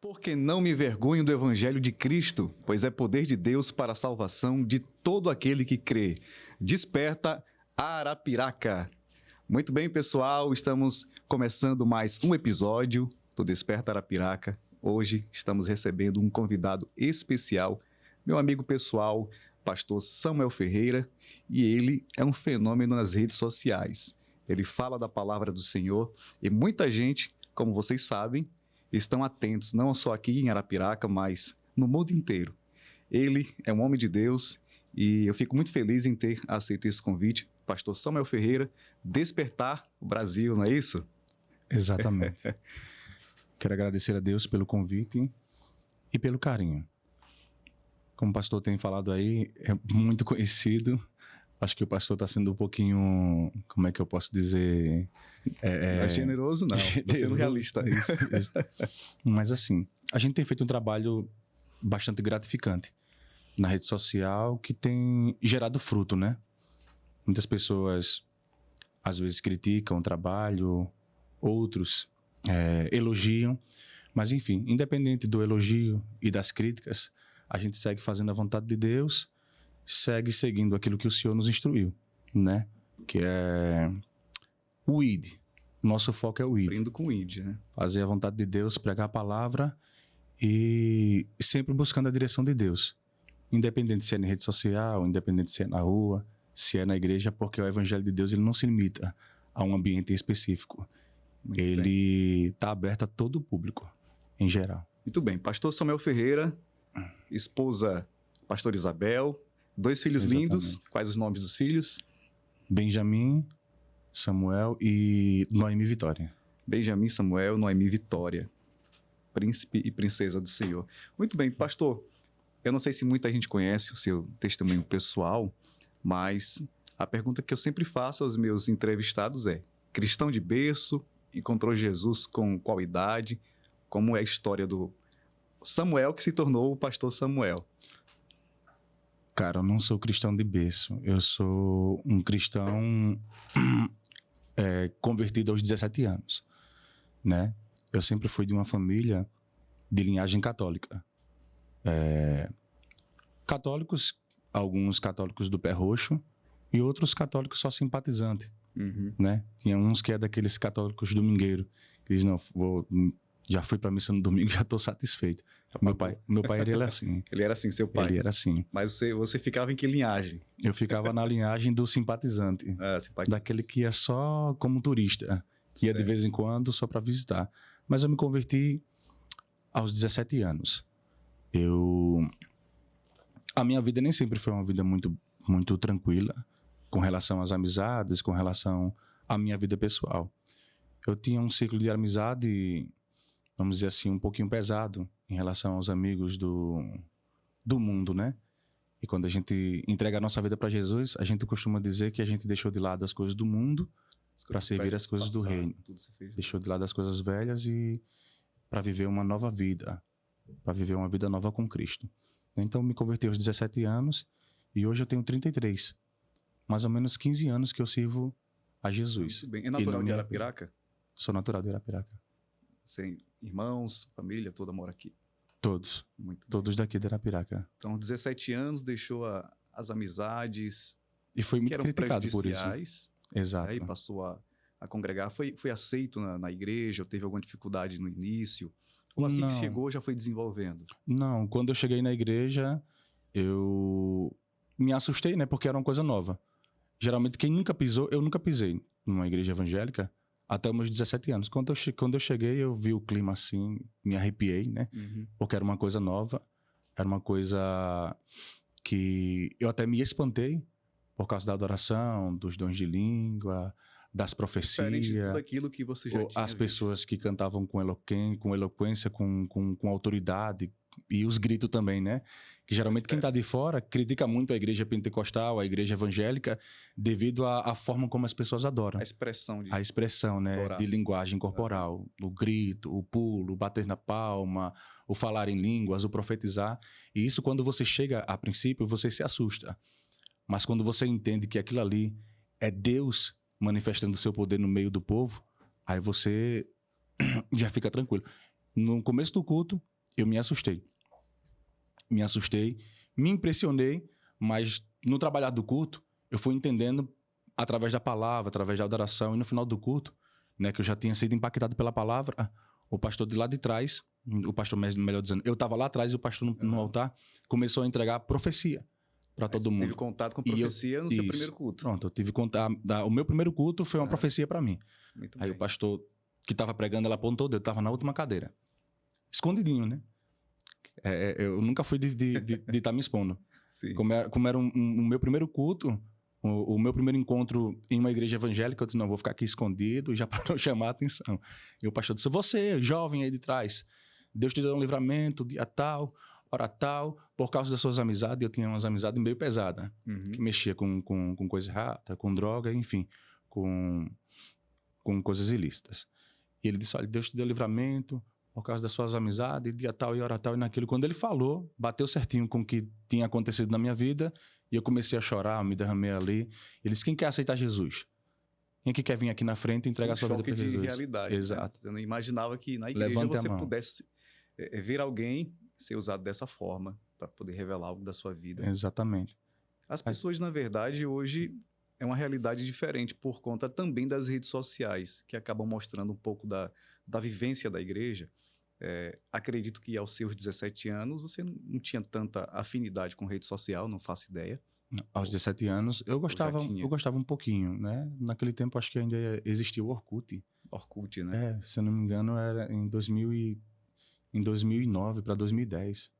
Porque não me envergonho do Evangelho de Cristo, pois é poder de Deus para a salvação de todo aquele que crê. Desperta Arapiraca. Muito bem, pessoal, estamos começando mais um episódio do Desperta Arapiraca. Hoje estamos recebendo um convidado especial, meu amigo pessoal, pastor Samuel Ferreira, e ele é um fenômeno nas redes sociais. Ele fala da palavra do Senhor e muita gente, como vocês sabem, estão atentos, não só aqui em Arapiraca, mas no mundo inteiro. Ele é um homem de Deus e eu fico muito feliz em ter aceito esse convite. Pastor Samuel Ferreira, despertar o Brasil, não é isso? Exatamente. Quero agradecer a Deus pelo convite e pelo carinho. Como o pastor tem falado aí, é muito conhecido. Acho que o pastor está sendo um pouquinho, como é que eu posso dizer? Não é generoso, não. Estou sendo realista. Isso. Mas assim, a gente tem feito um trabalho bastante gratificante na rede social que tem gerado fruto, né? Muitas pessoas às vezes criticam o trabalho, outros elogiam. Mas enfim, independente do elogio e das críticas, a gente segue fazendo a vontade de Deus, segue seguindo aquilo que o Senhor nos instruiu, né? Que é o ID. Nosso foco é o ID. Aprendo com o ID, né? Fazer a vontade de Deus, pregar a palavra e sempre buscando a direção de Deus. Independente se é na rede social, independente se é na rua, se é na igreja, porque o Evangelho de Deus ele não se limita a um ambiente específico. Muito Ele está aberto a todo o público, em geral. Muito bem. Pastor Samuel Ferreira, esposa pastor Isabel, 2 filhos Exatamente. lindos. Quais os nomes dos filhos? Benjamin, Samuel e Noemi Vitória. Benjamin, Samuel, Noemi Vitória. Príncipe e princesa do Senhor. Muito bem, pastor. Eu não sei se muita gente conhece o seu testemunho pessoal, mas a pergunta que eu sempre faço aos meus entrevistados é: cristão de berço, encontrou Jesus com qual idade? Como é a história do Samuel que se tornou o pastor Samuel? Cara, eu não sou cristão de berço. Eu sou um cristão convertido aos 17 anos, né? Eu sempre fui de uma família de linhagem católica. Católicos, alguns católicos do pé roxo e outros católicos só simpatizantes, né? Tinha uns que é daqueles católicos domingueiros, que dizem, não, já fui pra missa no domingo, já tô satisfeito. Meu pai ele era assim. Ele era assim, seu pai? Ele era assim. Mas você ficava em que linhagem? Eu ficava na linhagem do simpatizante. Simpatizante. Daquele que ia só como turista. Ia de vez em quando só para visitar. Mas eu me converti aos 17 anos. A minha vida nem sempre foi uma vida muito, muito tranquila com relação às amizades, com relação à minha vida pessoal. Eu tinha um ciclo de amizade, vamos dizer assim, um pouquinho pesado em relação aos amigos do mundo, né? E quando a gente entrega a nossa vida para Jesus, a gente costuma dizer que a gente deixou de lado as coisas do mundo para servir as coisas do reino. Deixou de lado as coisas velhas e para viver uma nova vida, para viver uma vida nova com Cristo. Então me converti aos 17 anos e hoje eu tenho 33. Mais ou menos 15 anos que eu sirvo a Jesus. Muito bem. É natural de Arapiraca? Sou natural de Arapiraca. Sem irmãos, família toda mora aqui? Todos. Muito Todos bem. daqui de Arapiraca. Então, 17 anos, deixou as amizades E foi muito que eram criticado por isso. prejudiciais. Exato. Aí passou a congregar. Foi aceito na igreja? Ou teve alguma dificuldade no início? Ou assim que Não. chegou, já foi desenvolvendo? Não, quando eu cheguei na igreja, eu me assustei, né? Porque era uma coisa nova. Geralmente quem nunca pisou, eu nunca pisei numa igreja evangélica até os meus 17 anos. Quando eu cheguei, eu vi o clima assim, me arrepiei, né? Porque era uma coisa nova, era uma coisa que eu até me espantei por causa da adoração, dos dons de língua, das Diferente de tudo profecias. aquilo que você já tinha As visto. pessoas que cantavam com eloquência, com autoridade, e os gritos também, né? Que geralmente quem está de fora critica muito a igreja pentecostal, a igreja evangélica, devido à forma como as pessoas adoram. A expressão né? oral. De linguagem corporal. O grito, o pulo, o bater na palma, o falar em línguas, o profetizar. E isso, quando você chega a princípio, você se assusta. Mas quando você entende que aquilo ali é Deus manifestando o seu poder no meio do povo, aí você já fica tranquilo. No começo do culto, eu me assustei. Me impressionei, mas no trabalhar do culto, eu fui entendendo através da palavra, através da adoração, e no final do culto, né, que eu já tinha sido impactado pela palavra, o pastor de lá de trás, o pastor, melhor dizendo, eu estava lá atrás e o pastor no altar começou a entregar profecia para todo mundo. Teve contato com profecia no seu primeiro culto. Pronto, eu tive contato. O meu primeiro culto foi uma profecia para mim. Muito Aí bem. o pastor que estava pregando, ela apontou o dedo, estava na última cadeira. Escondidinho, né? Eu nunca fui de estar me expondo. Sim. Como era o meu primeiro culto, o meu primeiro encontro em uma igreja evangélica, eu disse, não, vou ficar aqui escondido, já para não chamar a atenção. E o pastor disse, você, jovem aí de trás, Deus te deu um livramento, dia tal, hora tal, por causa das suas amizades. Eu tinha umas amizades meio pesadas, que mexia com coisa errada, com droga, enfim, com coisas ilícitas. E ele disse, olha, Deus te deu livramento por causa das suas amizades, dia tal e hora tal e naquilo. Quando ele falou, bateu certinho com o que tinha acontecido na minha vida e eu comecei a chorar, me derramei ali. Ele disse, quem quer aceitar Jesus? Quem que quer vir aqui na frente e entregar sua vida para Jesus? De realidade. Exato. Né? Você não imaginava que na igreja Levante você a mão. pudesse ver alguém ser usado dessa forma para poder revelar algo da sua vida. Exatamente. As pessoas, na verdade, hoje é uma realidade diferente por conta também das redes sociais, que acabam mostrando um pouco da vivência da igreja. Acredito que aos seus 17 anos você não tinha tanta afinidade com rede social, não faço ideia. Aos 17 anos, eu gostava um pouquinho, né? Naquele tempo, acho que ainda existia o Orkut. Orkut, né? Se eu não me engano, era em 2009 para 2010.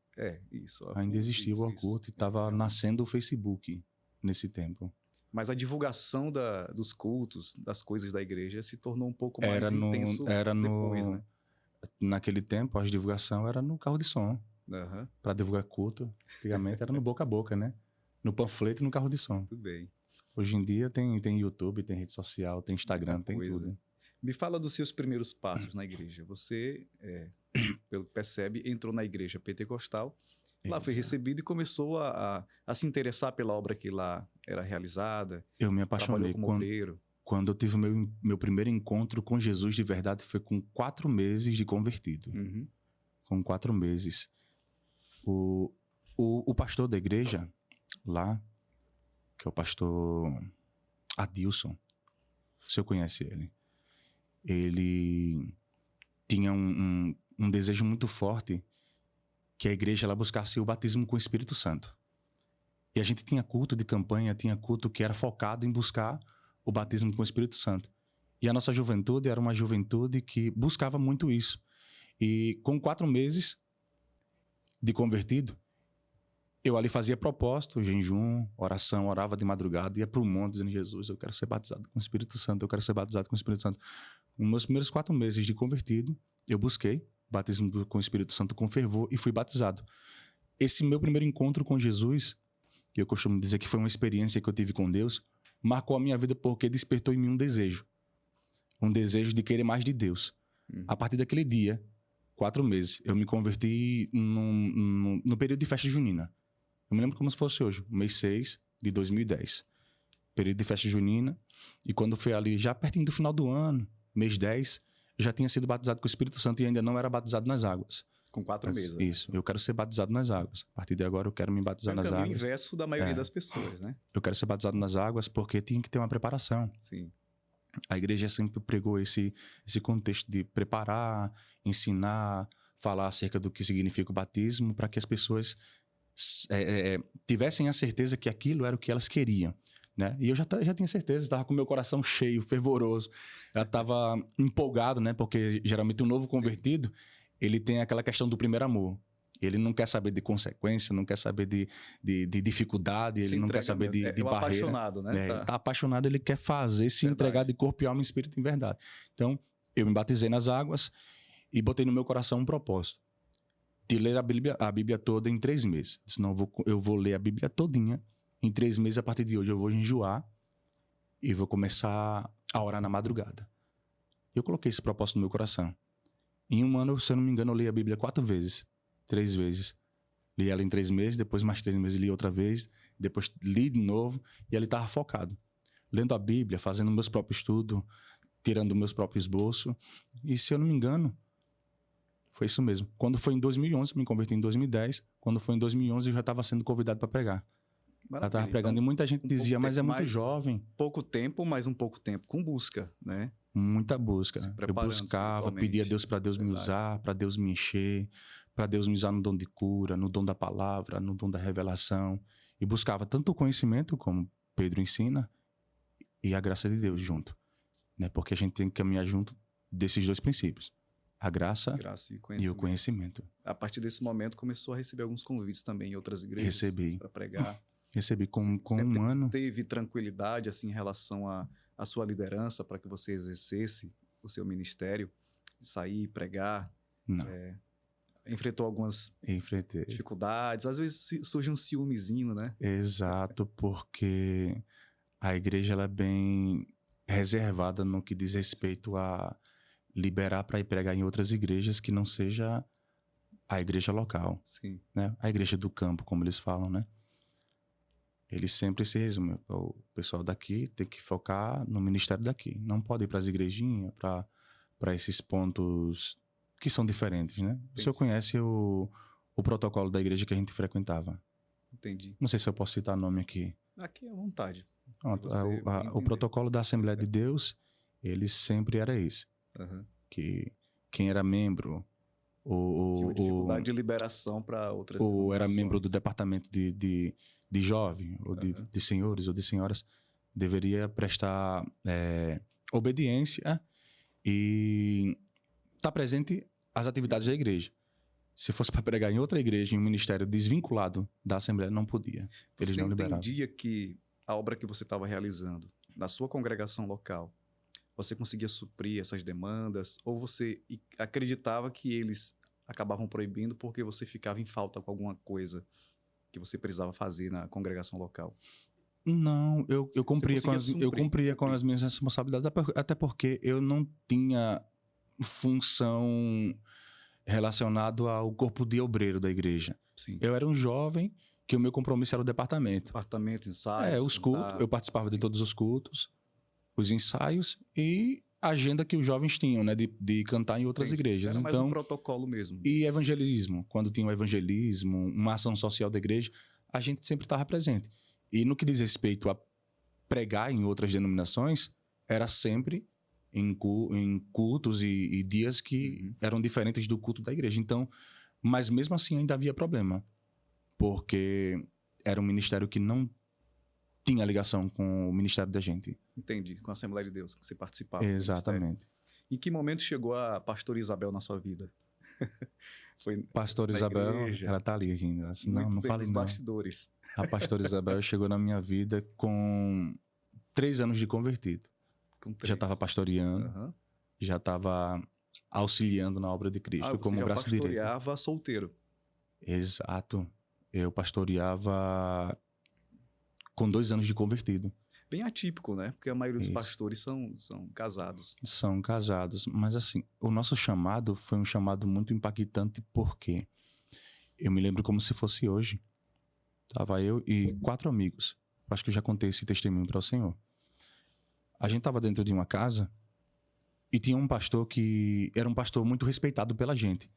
Isso. Ainda existia o Orkut e estava nascendo o Facebook nesse tempo. Mas a divulgação dos cultos, das coisas da igreja, se tornou um pouco mais intenso depois, né? Naquele tempo, a divulgação era no carro de som. Para divulgar culto, antigamente era no boca a boca, né? No panfleto e no carro de som. Tudo bem. Hoje em dia tem YouTube, tem rede social, tem Instagram, tem tudo. Me fala dos seus primeiros passos na igreja. Você, pelo que percebe, entrou na igreja pentecostal, lá foi recebido e começou a se interessar pela obra que lá era realizada. Eu me apaixonei como obreiro. Quando eu tive meu primeiro encontro com Jesus de verdade, foi com 4 meses de convertido. Com 4 meses. O pastor da igreja lá, que é o pastor Adilson, o senhor conhece ele? Ele tinha um desejo muito forte que a igreja lá buscasse o batismo com o Espírito Santo. E a gente tinha culto de campanha, tinha culto que era focado em buscar o batismo com o Espírito Santo. E a nossa juventude era uma juventude que buscava muito isso. E com 4 meses de convertido, eu ali fazia propósito, jejum, oração, orava de madrugada, ia para o monte dizendo, Jesus, eu quero ser batizado com o Espírito Santo, eu quero ser batizado com o Espírito Santo. Nos meus primeiros 4 meses de convertido, eu busquei batismo com o Espírito Santo com fervor e fui batizado. Esse meu primeiro encontro com Jesus, que eu costumo dizer que foi uma experiência que eu tive com Deus, marcou a minha vida porque despertou em mim um desejo de querer mais de Deus. A partir daquele dia, 4 meses, eu me converti no período de festa junina. Eu me lembro como se fosse hoje, mês 6 de 2010. Período de festa junina. E quando foi ali, já pertinho do final do ano, mês 10, eu já tinha sido batizado com o Espírito Santo e ainda não era batizado nas águas. Com 4 meses. Isso, eu quero ser batizado nas águas. A partir de agora eu quero me batizar nas águas. É o caminho inverso da maioria das pessoas, né? Eu quero ser batizado nas águas porque tinha que ter uma preparação. Sim. A igreja sempre pregou esse contexto de preparar, ensinar, falar acerca do que significa o batismo para que as pessoas tivessem a certeza que aquilo era o que elas queriam, né? E eu já tinha certeza, estava com meu coração cheio, fervoroso, já estava empolgado, né? Porque geralmente um novo convertido, ele tem aquela questão do primeiro amor. Ele não quer saber de consequência, não quer saber de dificuldade, ele não quer saber de barreira. Apaixonado, né? Ele está apaixonado, ele quer fazer, se entregar de corpo e alma e espírito em verdade. Então, eu me batizei nas águas e botei no meu coração um propósito de ler a Bíblia toda em 3 meses. Senão eu vou ler a Bíblia todinha em 3 meses. A partir de hoje eu vou enjoar e vou começar a orar na madrugada. Eu coloquei esse propósito no meu coração. Em 1 ano, se eu não me engano, eu li a Bíblia 4 vezes. 3 vezes. Li ela em 3 meses, depois mais 3 meses li outra vez, depois li de novo e ali estava focado. Lendo a Bíblia, fazendo meus próprios estudos, tirando meus próprios esboços. E se eu não me engano, Foi isso mesmo. Quando foi em 2011, me converti em 2010. Quando foi em 2011, eu já estava sendo convidado para pregar. Já estava pregando. Então, e muita gente dizia, mas é muito jovem. Pouco tempo, mas um pouco tempo com busca, né? Muita busca. Se Eu preparando buscava, pedia a Deus para Deus me usar, para Deus me encher, para Deus me usar no dom de cura, no dom da palavra, no dom da revelação. E buscava tanto o conhecimento, como Pedro ensina, e a graça de Deus junto. Né? Porque a gente tem que caminhar junto desses dois princípios. A graça e o conhecimento. A partir desse momento, começou a receber alguns convites também em outras igrejas. Recebi. Para pregar. Recebi com um ano. Teve tranquilidade assim, em relação à sua liderança para que você exercesse o seu ministério? De sair, pregar? Não. Enfrentou algumas dificuldades? Às vezes surge um ciúmezinho, né? Exato, porque a igreja ela é bem reservada no que diz respeito a liberar para ir pregar em outras igrejas que não seja a igreja local. Sim. Né? A igreja do campo, como eles falam, né? Eles sempre se resumem. O pessoal daqui tem que focar no ministério daqui. Não pode ir para as igrejinhas, para esses pontos que são diferentes, né? Entendi. O senhor conhece o protocolo da igreja que a gente frequentava? Entendi. Não sei se eu posso citar nome aqui. Aqui à vontade. O protocolo da Assembleia de Deus, ele sempre era esse. Uhum. Que quem era membro... Tinha dificuldade de liberação para outras ou era membro do departamento de jovem, ou de senhores ou de senhoras, deveria prestar obediência e estar presente às atividades da igreja. Se fosse para pregar em outra igreja, em um ministério desvinculado da Assembleia, não podia. Eles não liberavam. Você entendia que a obra que você estava realizando na sua congregação local, você conseguia suprir essas demandas? Ou você acreditava que eles acabavam proibindo porque você ficava em falta com alguma coisa que você precisava fazer na congregação local? Não, eu cumpria com as minhas responsabilidades, até porque eu não tinha função relacionada ao corpo de obreiro da igreja. Sim. Eu era um jovem que o meu compromisso era o departamento. Departamento, ensaios. Os cultos, eu participava de todos os cultos, os ensaios e a agenda que os jovens tinham, né, de cantar em outras igrejas. Era mais um protocolo mesmo. E evangelismo, quando tinha o evangelismo, uma ação social da igreja, a gente sempre estava presente. E no que diz respeito a pregar em outras denominações, era sempre em cultos e dias que eram diferentes do culto da igreja. Então, mas mesmo assim ainda havia problema, porque era um ministério que não tinha ligação com o ministério da gente. Entendi, com a Assembleia de Deus, que você participava. Exatamente. Em que momento chegou a pastora Isabel na sua vida? Foi pastora Isabel, igreja. Ela tá ali ainda. Assim, não falei não. Bastidores. A pastora Isabel chegou na minha vida com 3 anos de convertido. Já estava pastoreando, já estava auxiliando na obra de Cristo como braço direito. Você já pastoreava solteiro? Exato. Eu pastoreava com 2 anos de convertido. Bem atípico, né? Porque a maioria dos pastores são casados. São casados. Mas assim, o nosso chamado foi um chamado muito impactante porque eu me lembro como se fosse hoje. Tava eu e 4 amigos. Acho que eu já contei esse testemunho para o Senhor. A gente estava dentro de uma casa e tinha um pastor que era um pastor muito respeitado pela gente.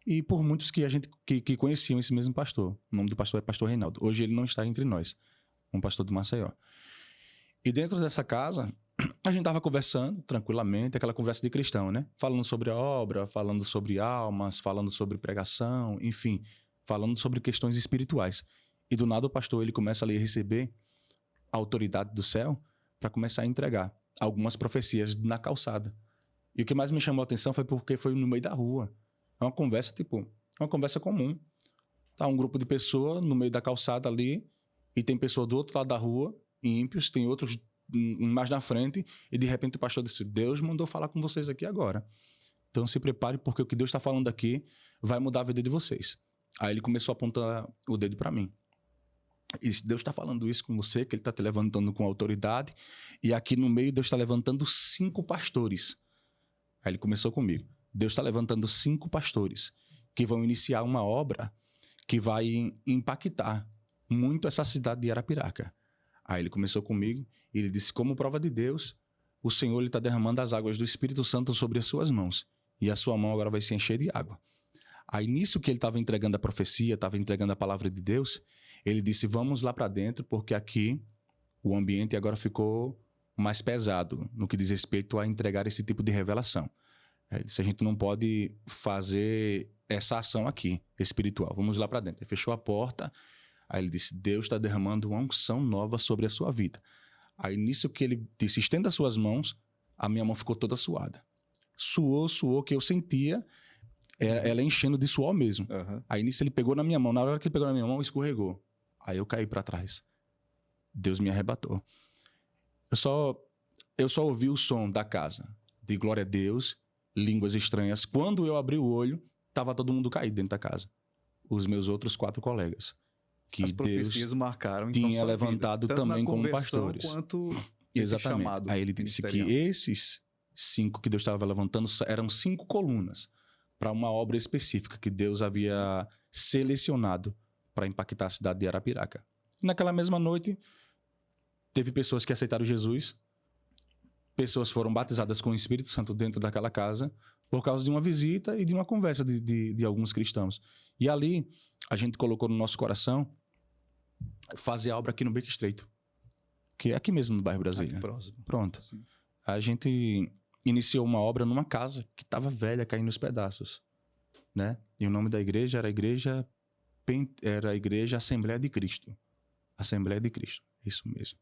E por muitos que a gente que conheciam esse mesmo pastor. O nome do pastor é Pastor Reinaldo. Hoje ele não está entre nós. Um pastor de Maceió. E dentro dessa casa, a gente estava conversando tranquilamente, aquela conversa de cristão, né? Falando sobre a obra, falando sobre almas, falando sobre pregação, enfim, falando sobre questões espirituais. E do nada o pastor ele começa ali a receber a autoridade do céu para começar a entregar algumas profecias na calçada. E o que mais me chamou a atenção foi porque foi no meio da rua. É uma conversa, uma conversa comum. Tá um grupo de pessoas no meio da calçada ali e tem pessoa do outro lado da rua, ímpios, tem outros mais na frente, e de repente o pastor disse: Deus mandou falar com vocês aqui agora. Então se prepare, porque o que Deus está falando aqui vai mudar a vida de vocês. Aí ele começou a apontar o dedo para mim. E disse: Deus está falando isso com você, que ele está te levantando com autoridade, e aqui no meio Deus está levantando 5 pastores. Aí ele começou comigo: Deus está levantando 5 pastores que vão iniciar uma obra que vai impactar muito essa cidade de Arapiraca. Aí ele começou comigo e ele disse: como prova de Deus, o Senhor está derramando as águas do Espírito Santo sobre as suas mãos. e a sua mão agora vai se encher de água. Aí, nisso que ele estava entregando a profecia, estava entregando a palavra de Deus, ele disse, vamos lá para dentro, porque aqui o ambiente agora ficou mais pesado no que diz respeito a entregar esse tipo de revelação. Ele disse, a gente não pode fazer essa ação aqui, espiritual. Vamos lá para dentro. Ele fechou a porta, aí ele disse, Deus está derramando uma unção nova sobre a sua vida. Aí, nisso que ele disse, estenda as suas mãos, a minha mão ficou toda suada. Suou, que eu sentia ela enchendo de suor mesmo. Uhum. Aí, nisso, ele pegou na minha mão. Na hora que ele pegou na minha mão, escorregou. Aí, eu caí para trás. Deus me arrebatou. Eu só ouvi o som da casa, de glória a Deus, línguas estranhas. Quando eu abri o olho, estava todo mundo caído dentro da casa. Os meus outros 4 colegas. Que As profecias Deus marcaram, então, tinha levantado vida, tanto também na como conversão pastores. Quanto Exatamente. chamado Aí ele disse que ministerial. esses 5 que Deus estava levantando eram 5 colunas para uma obra específica que Deus havia selecionado para impactar a cidade de Arapiraca. Naquela mesma noite, teve pessoas que aceitaram Jesus, pessoas foram batizadas com o Espírito Santo dentro daquela casa por causa de uma visita e de uma conversa de alguns cristãos. E ali, a gente colocou no nosso coração fazer a obra aqui no Beco Estreito, que é aqui mesmo no bairro Brasília. Aqui próximo. Pronto. Assim. A gente iniciou uma obra numa casa que estava velha, caindo nos pedaços, né? E o nome da igreja era a Igreja Assembleia de Cristo. Assembleia de Cristo, isso mesmo.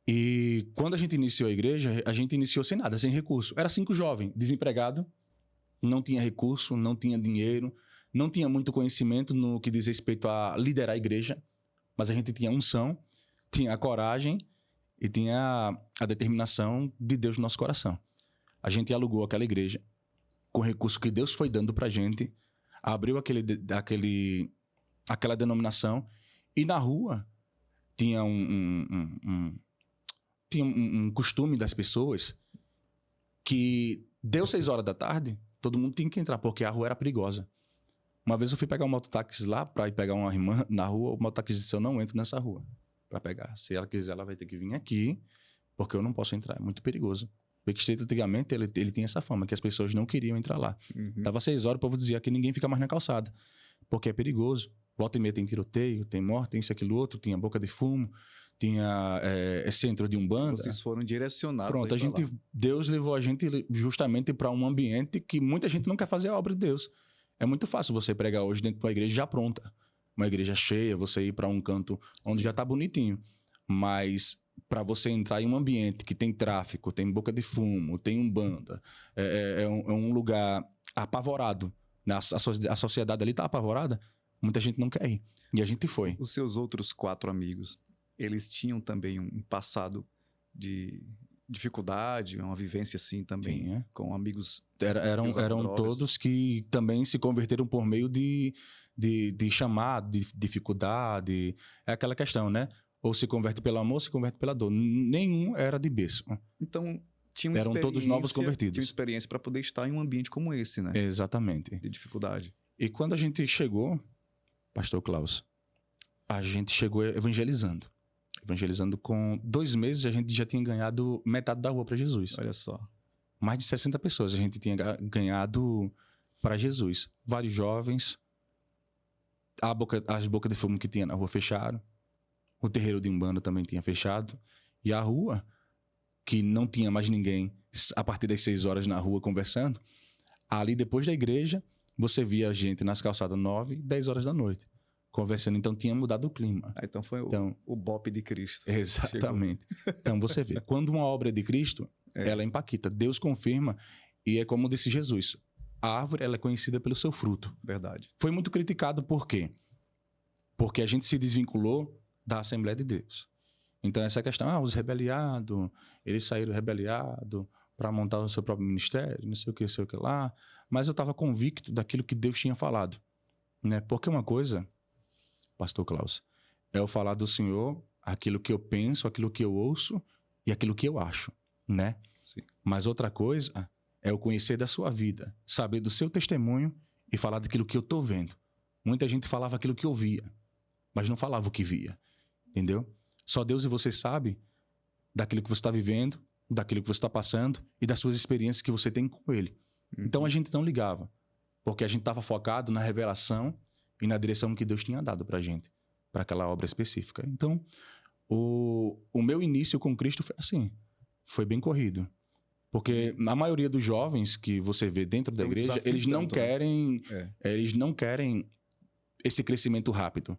E quando a gente iniciou a igreja, a gente iniciou sem nada, sem recurso. Era 5 jovens, desempregado, não tinha recurso, não tinha dinheiro, não tinha muito conhecimento no que diz respeito a liderar a igreja, mas a gente tinha unção, tinha a coragem e tinha a determinação de Deus no nosso coração. A gente alugou aquela igreja com o recurso que Deus foi dando pra gente, abriu aquela denominação e na rua tinha um costume das pessoas que deu 6 horas da tarde, todo mundo tinha que entrar, porque a rua era perigosa. Uma vez eu fui pegar um mototáxi lá para ir pegar uma irmã na rua, o mototáxi disse, eu não entro nessa rua para pegar. Se ela quiser, ela vai ter que vir aqui, porque eu não posso entrar, é muito perigoso. O Beco Estreito, antigamente, ele tinha essa fama, que as pessoas não queriam entrar lá. Uhum. Dava 6 horas, o povo dizia que ninguém fica mais na calçada, porque é perigoso. Volta e meia tem tiroteio, tem morte, tem isso, aquilo, outro, tinha boca de fumo, tinha centro de umbanda. Vocês foram direcionados. Pronto, Deus levou a gente justamente para um ambiente que muita gente não quer fazer a obra de Deus. É muito fácil você pregar hoje dentro de uma igreja já pronta. Uma igreja cheia, você ir para um canto onde já está bonitinho. Mas para você entrar em um ambiente que tem tráfico, tem boca de fumo, tem umbanda, é um lugar apavorado. A sociedade ali está apavorada, muita gente não quer ir. E a gente foi. Os seus outros 4 amigos, eles tinham também um passado de dificuldade, uma vivência assim também, Sim, com amigos... Eram todos que também se converteram por meio de chamado, de dificuldade. É aquela questão, né? Ou se converte pelo amor, ou se converte pela dor. Nenhum era de berço. Então, eram todos novos convertidos. Tinham experiência para poder estar em um ambiente como esse, né? Exatamente. De dificuldade. E quando a gente chegou, Pastor Klaus, a gente chegou evangelizando. Evangelizando com 2 meses, a gente já tinha ganhado metade da rua para Jesus. Olha só. Mais de 60 pessoas a gente tinha ganhado para Jesus. Vários jovens, as bocas de fumo que tinha na rua fecharam, o terreiro de Umbanda também tinha fechado, e a rua, que não tinha mais ninguém a partir das 6 horas na rua conversando, ali depois da igreja, você via a gente nas calçadas 9, 10 horas da noite, conversando. Então tinha mudado o clima. Então foi o BOP de Cristo. Exatamente. Então você vê, quando uma obra é de Cristo, ela impacta. Deus confirma, e é como disse Jesus, a árvore ela é conhecida pelo seu fruto. Verdade. Foi muito criticado por quê? Porque a gente se desvinculou da Assembleia de Deus. Então essa questão, os rebeliados, eles saíram rebeliados para montar o seu próprio ministério, não sei o que lá. Mas eu estava convicto daquilo que Deus tinha falado, né? Porque uma coisa, Pastor Klaus, é eu falar do Senhor aquilo que eu penso, aquilo que eu ouço e aquilo que eu acho, né? Sim. Mas outra coisa é eu conhecer da sua vida, saber do seu testemunho e falar daquilo que eu estou vendo. Muita gente falava aquilo que eu via, mas não falava o que via, entendeu? Só Deus e você sabe daquilo que você está vivendo, daquilo que você está passando e das suas experiências que você tem com Ele. Então Uhum. a gente não ligava, porque a gente estava focado na revelação e na direção que Deus tinha dado pra gente, para aquela obra específica. Então, o meu início com Cristo foi assim, foi bem corrido. Porque a maioria dos jovens que você vê dentro da É um igreja, desafio eles não tanto, né? querem, É. eles não querem esse crescimento rápido.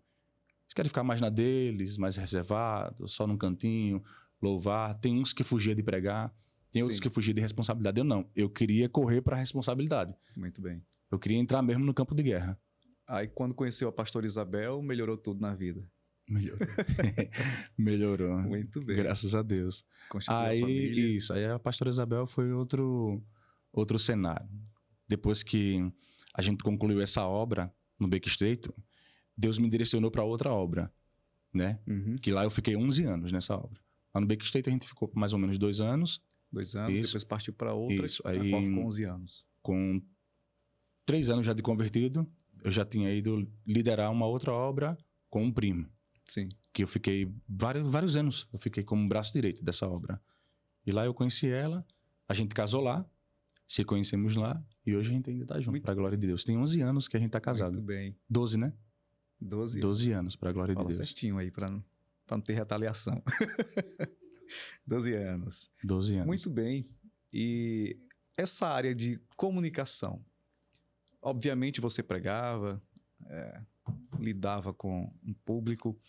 Eles querem ficar mais na deles, mais reservados, só num cantinho, louvar. Tem uns que fugiam de pregar, tem outros Sim. que fugiam de responsabilidade. Eu não. Eu queria correr para a responsabilidade. Muito bem. Eu queria entrar mesmo no campo de guerra. Aí, quando conheceu a pastora Isabel, melhorou tudo na vida. Melhorou. Melhorou. Muito bem. Graças a Deus. Constituiu a Aí, família. isso. Aí a pastora Isabel foi outro cenário. Depois que a gente concluiu essa obra no Beco Estreito, Deus me direcionou para outra obra, né? Uhum. Que lá eu fiquei 11 anos nessa obra. Lá no Beco Estreito a gente ficou por mais ou menos 2 anos. 2 anos, Isso. depois partiu para outra, Isso. na Aí, qual ficou 11 anos. com 3 anos já de convertido, eu já tinha ido liderar uma outra obra com um primo. Sim. Que eu fiquei vários anos. Eu fiquei como braço direito dessa obra. E lá eu conheci ela, a gente casou lá, se conhecemos lá, e hoje a gente ainda tá junto, Muito pra glória de Deus. Tem 11 anos que a gente tá casado. Muito bem. 12, né? 12 12 anos, pra glória de Fala Deus. certinho aí, para não ter retaliação. 12 anos. 12 anos. Muito bem. E essa área de comunicação, obviamente você pregava, lidava com um público,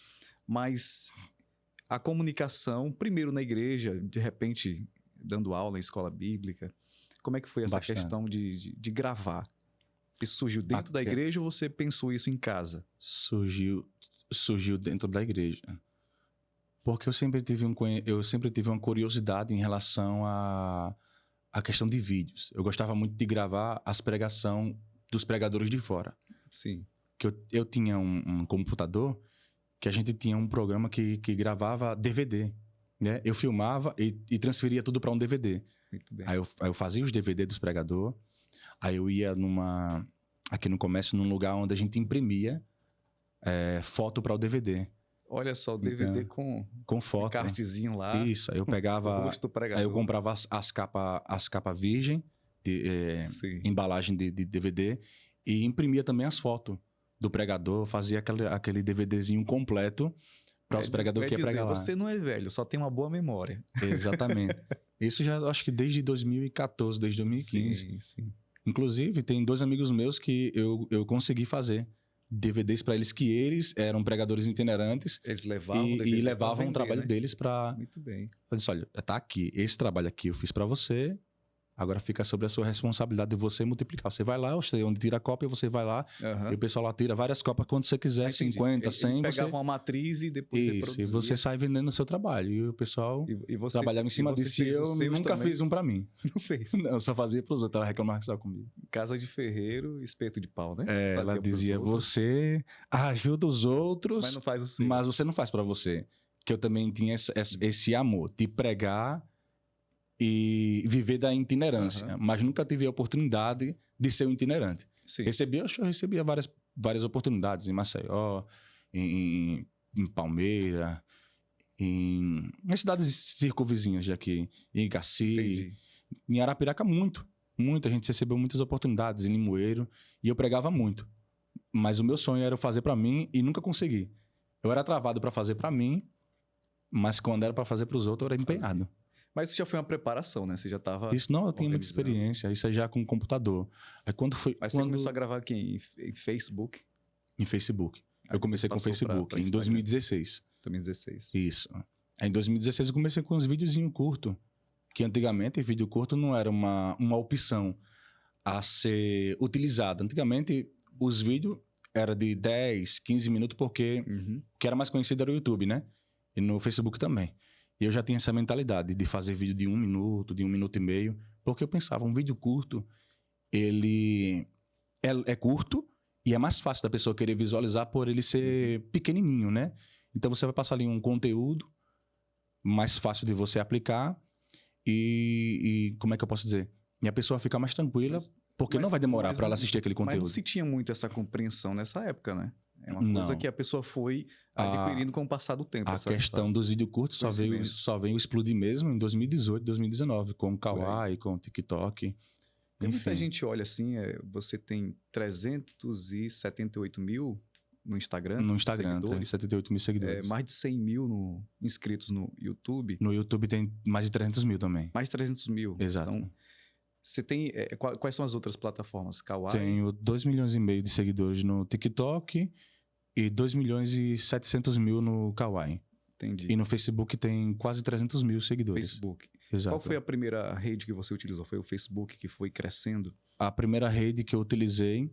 mas a comunicação, primeiro na igreja, de repente dando aula em escola bíblica, como é que foi essa Bastante. questão de gravar? Isso surgiu dentro da igreja ou você pensou isso em casa? Surgiu dentro da igreja. Porque eu sempre tive uma curiosidade em relação à questão de vídeos. Eu gostava muito de gravar as pregações dos pregadores de fora. Sim. Que eu tinha um computador que a gente tinha um programa que gravava DVD, né? Eu filmava e transferia tudo para um DVD. Muito bem. Aí eu fazia os DVD dos pregadores, aí eu ia aqui no comércio, num lugar onde a gente imprimia foto para o DVD. Olha só, o DVD com Com foto. cartezinho lá. Isso, aí eu o pegava... rosto do pregador. Aí eu comprava as capas virgem, Sim. embalagem de DVD, e imprimia também as fotos do pregador, fazia aquele DVDzinho completo para os pregadores que iam pregar lá. Você não é velho, só tem uma boa memória. Exatamente. Isso já acho que desde 2014, desde 2015. Sim, sim. Inclusive, tem 2 amigos meus que eu consegui fazer DVDs para eles, que eles eram pregadores itinerantes Eles levavam o e DVD pra levavam o vender, trabalho né? deles para... Muito bem. Eu disse, olha, tá aqui, esse trabalho aqui eu fiz para você, agora fica sobre a sua responsabilidade de você multiplicar. Você vai lá, onde tira a cópia, você vai lá, Aham. e o pessoal lá tira várias cópias quando você quiser, Ah, entendi. 50, 100, Ele você... pegava uma matriz e depois Isso, e reproduzia. você sai vendendo o seu trabalho. E o pessoal E você, trabalhava em cima e você disso. E fez os eu seus nunca também? fiz um para mim. Não fez. Não, eu só fazia pros outros, ela reclamava só comigo. Casa de ferreiro, espeto de pau, né? Ela Fazia pros dizia, outros, você ajuda os outros, mas não faz o seu. mas você não faz para você. Que eu também tinha esse amor de pregar e viver da itinerância. Aham. Mas nunca tive a oportunidade de ser um itinerante. Sim. Eu recebia várias oportunidades em Maceió, em Palmeira, nas cidades circunvizinhas daqui, em Igaci, Entendi. em Arapiraca, muito. A gente recebeu muitas oportunidades, em Limoeiro, e eu pregava muito. Mas o meu sonho era fazer para mim e nunca consegui. Eu era travado para fazer para mim, mas quando era para fazer para os outros, eu era empenhado. Mas isso já foi uma preparação, né? Você já estava. Isso não, eu tinha muita organizando. experiência, isso é já com computador. Aí quando foi... Mas você começou a gravar aqui em Facebook? Em Facebook. Eu comecei com o Passou Facebook pra em Instagram. 2016. 2016. Isso. Aí em 2016 eu comecei com uns videozinhos curtos. Que antigamente vídeo curto não era uma opção a ser utilizada. Antigamente os vídeos eram de 10, 15 minutos porque Uhum. o que era mais conhecido era o YouTube, né? E no Facebook também. E eu já tinha essa mentalidade de fazer vídeo de 1 minuto, de 1 minuto e meio. Porque eu pensava, um vídeo curto, ele é curto e é mais fácil da pessoa querer visualizar por ele ser pequenininho, né? Então você vai passar ali um conteúdo mais fácil de você aplicar e como é que eu posso dizer? E a pessoa fica mais tranquila, porque não vai demorar para ela assistir aquele Mas não conteúdo. se tinha muito essa compreensão nessa época, né? É uma Não. coisa que a pessoa foi adquirindo com o passar do tempo. A questão dos vídeos curtos conhecimento. só veio explodir mesmo em 2018, 2019, com o Por Kawaii, com o TikTok. Porque muita Enfim. gente olha assim, você tem 378 mil no Instagram. No Instagram, seguidores, 378 mil seguidores. mais de 100 mil inscritos no YouTube. No YouTube tem mais de 300 mil também. Mais de 300 mil. Exato. Então, você tem... quais são as outras plataformas? Kawaii? Tenho 2 milhões e meio de seguidores no TikTok e 2 milhões e 700 mil no Kawaii. Entendi. E no Facebook tem quase 300 mil seguidores. Facebook. Exato. Qual foi a primeira rede que você utilizou? Foi o Facebook que foi crescendo? A primeira rede que eu utilizei,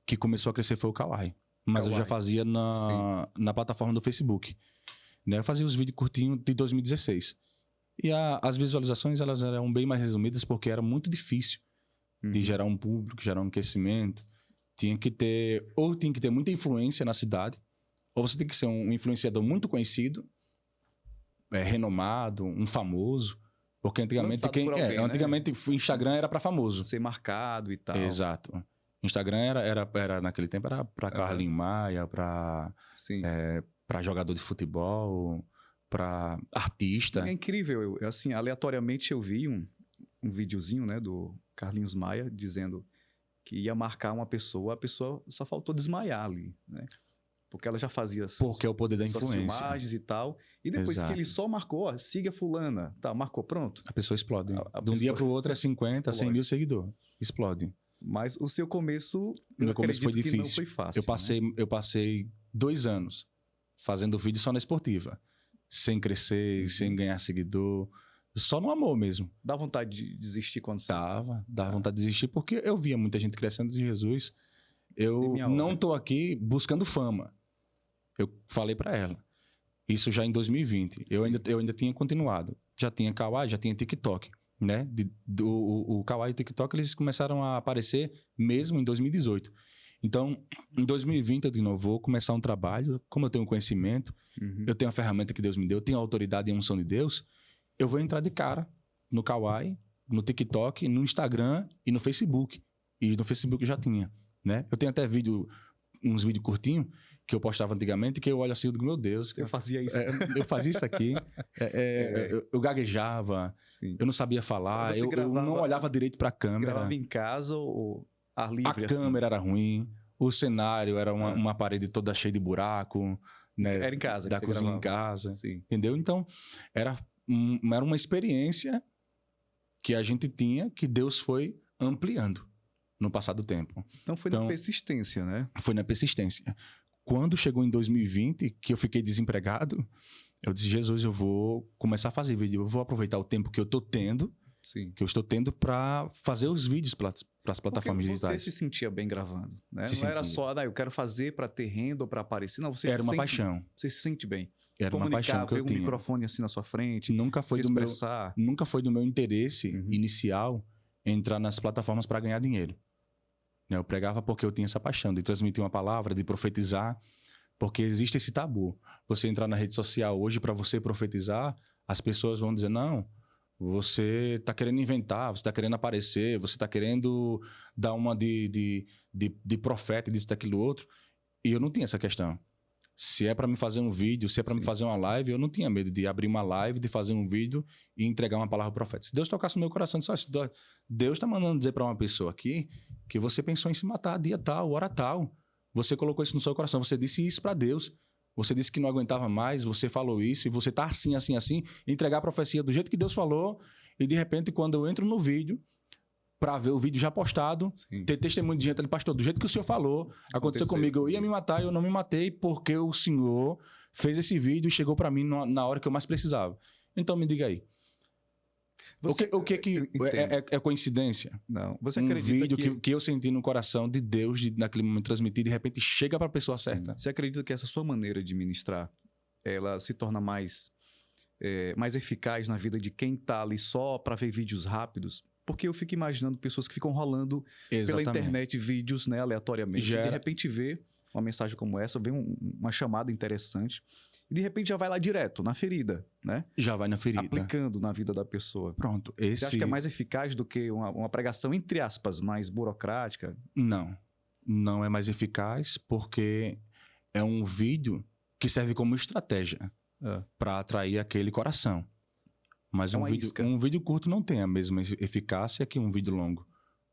que começou a crescer, foi o Kawaii. Mas eu já Kawaii. fazia na plataforma do Facebook. Né? Eu fazia os vídeos curtinhos de 2016. E as visualizações, elas eram bem mais resumidas, porque era muito difícil de gerar um público, gerar um aquecimento. Tinha que ter muita influência na cidade, ou você tem que ser um influenciador muito conhecido, renomado, um famoso. Porque antigamente, antigamente o Instagram era para famoso. Ser marcado e tal. Exato. Instagram era naquele tempo era para Carlinhos Maia, para jogador de futebol, para artista. É incrível. Assim, aleatoriamente eu vi um videozinho, né, do Carlinhos Maia dizendo que ia marcar uma pessoa, a pessoa só faltou desmaiar ali, né? Porque ela já fazia porque é o poder da suas influência. filmagens e tal. E depois que ele só marcou, siga fulana, tá, marcou, pronto. A pessoa explode. De um dia para o outro é 50, 100 mil seguidores. Explode. Mas o seu começo, meu começo foi difícil. Não foi fácil. Eu passei 2 anos fazendo vídeo só na esportiva. Sem crescer, sem ganhar seguidor. Só no amor mesmo. Dá vontade de desistir quando você... Dá vontade de desistir, porque eu via muita gente crescendo de Jesus. Eu não tô aqui buscando fama. Eu falei para ela. Isso já em 2020. Eu ainda tinha continuado. Já tinha Kawaii, já tinha TikTok. Né? O Kawaii e o TikTok, eles começaram a aparecer mesmo em 2018. Então, em 2020, eu de novo vou começar um trabalho. Como eu tenho conhecimento, eu tenho a ferramenta que Deus me deu, eu tenho a autoridade e a unção de Deus, eu vou entrar de cara no Kawaii, no TikTok, no Instagram e no Facebook. E no Facebook eu já tinha. Né? Eu tenho até uns vídeos curtinhos que eu postava antigamente, que eu olho assim e digo, meu Deus. Eu fazia isso. Eu fazia isso aqui. Eu gaguejava, eu não sabia falar, eu não olhava direito para a câmera. Gravava em casa ou ar livre? A câmera era ruim, o cenário era uma parede toda cheia de buraco. Né? Era em casa. Da cozinha gravava. em casa. Sim. Entendeu? Então, era uma experiência que a gente tinha, que Deus foi ampliando no passar do tempo. Então foi na persistência, né? Foi na persistência. Quando chegou em 2020, que eu fiquei desempregado, eu disse, Jesus, eu vou começar a fazer vídeo, eu vou aproveitar o tempo que eu estou tendo, para fazer os vídeos para as plataformas digitais. Você se sentia bem gravando, né? Não era só, eu quero fazer para ter renda ou para aparecer, não, você era uma paixão. Você se sente bem. Era uma paixão que eu tinha. Um microfone assim na sua frente, nunca foi do meu interesse inicial entrar nas plataformas para ganhar dinheiro. Eu pregava porque eu tinha essa paixão de transmitir uma palavra, de profetizar, porque existe esse tabu. Você entrar na rede social hoje para você profetizar, as pessoas vão dizer, não, você está querendo inventar, você está querendo aparecer, você está querendo dar uma de profeta, disso, daquilo, outro. E eu não tinha essa questão. Se é para me fazer um vídeo, se é para me fazer uma live, eu não tinha medo de abrir uma live, de fazer um vídeo e entregar uma palavra profética. Se Deus tocasse no meu coração, Deus está mandando dizer para uma pessoa aqui que você pensou em se matar dia tal, hora tal. Você colocou isso no seu coração, você disse isso para Deus. Você disse que não aguentava mais, você falou isso e você está assim, assim, assim. Entregar a profecia do jeito que Deus falou e de repente quando eu entro no vídeo, para ver o vídeo já postado, ter testemunho de gente ali, pastor, do jeito que o senhor falou, aconteceu comigo, eu ia me matar e eu não me matei porque o senhor fez esse vídeo e chegou para mim na hora que eu mais precisava. Então me diga aí. O que é coincidência? Não. Você acredita vídeo que eu senti no coração de Deus naquele momento transmitir, de repente chega para a pessoa certa. Você acredita que essa sua maneira de ministrar, ela se torna mais eficaz na vida de quem está ali só para ver vídeos rápidos? Porque eu fico imaginando pessoas que ficam rolando pela internet vídeos, né, aleatoriamente. E de repente vê uma mensagem como essa, vê uma chamada interessante. E de repente já vai lá direto, na ferida, né? Já vai na ferida. Aplicando na vida da pessoa. Pronto. Você acha que é mais eficaz do que uma pregação, entre aspas, mais burocrática? Não. Não é mais eficaz porque é um vídeo que serve como estratégia para atrair aquele coração. Mas um vídeo curto não tem a mesma eficácia que um vídeo longo.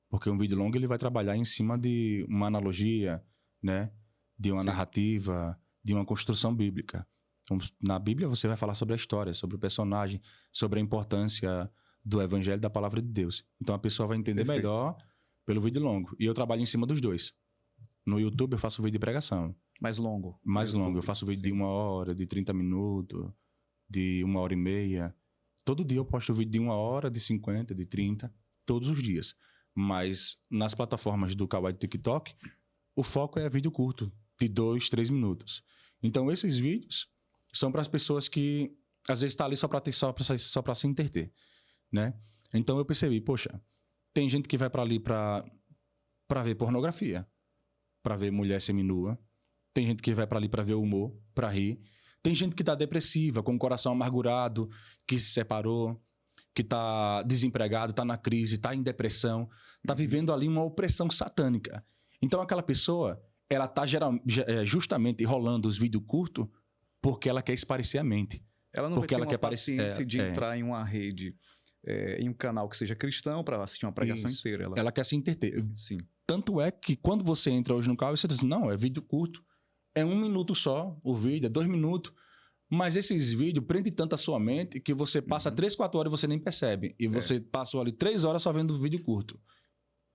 Porque um vídeo longo ele vai trabalhar em cima de uma analogia, né? De uma Sim. narrativa, de uma construção bíblica. Então, na Bíblia você vai falar sobre a história, sobre o personagem, sobre a importância do evangelho, da palavra de Deus. Então a pessoa vai entender Perfeito. melhor pelo vídeo longo. E eu trabalho em cima dos dois. No YouTube eu faço vídeo de pregação. Mais longo. Mais no longo. Eu YouTube, faço vídeo sim. de 1 hora, de 30 minutos, de 1h30. Todo dia eu posto vídeo de 1 hora, de 50, de 30, todos os dias. Mas nas plataformas do Kawaii e do TikTok, o foco é vídeo curto, de 2, 3 minutos. Então esses vídeos são para as pessoas que às vezes estão ali só para se entreter, né? Então eu percebi, poxa, tem gente que vai para ali para ver pornografia, para ver mulher seminua. Tem gente que vai para ali para ver humor, para rir. Tem gente que tá depressiva, com o coração amargurado, que se separou, que tá desempregado, tá na crise, tá em depressão, tá vivendo ali uma opressão satânica. Então aquela pessoa, ela tá justamente rolando os vídeos curtos porque ela quer esparecer a mente. Ela não Porque vai ter ela uma quer parecer- paciência de é. entrar em uma rede, em um canal que seja cristão para assistir uma pregação Isso. inteira. Ela quer se entreter. Sim. Tanto é que quando você entra hoje no canal, você diz, não, é vídeo curto. É 1 minuto só o vídeo, é 2 minutos. Mas esses vídeos prendem tanto a sua mente que você passa 3, 4 horas e você nem percebe. E você passou ali 3 horas só vendo vídeo curto.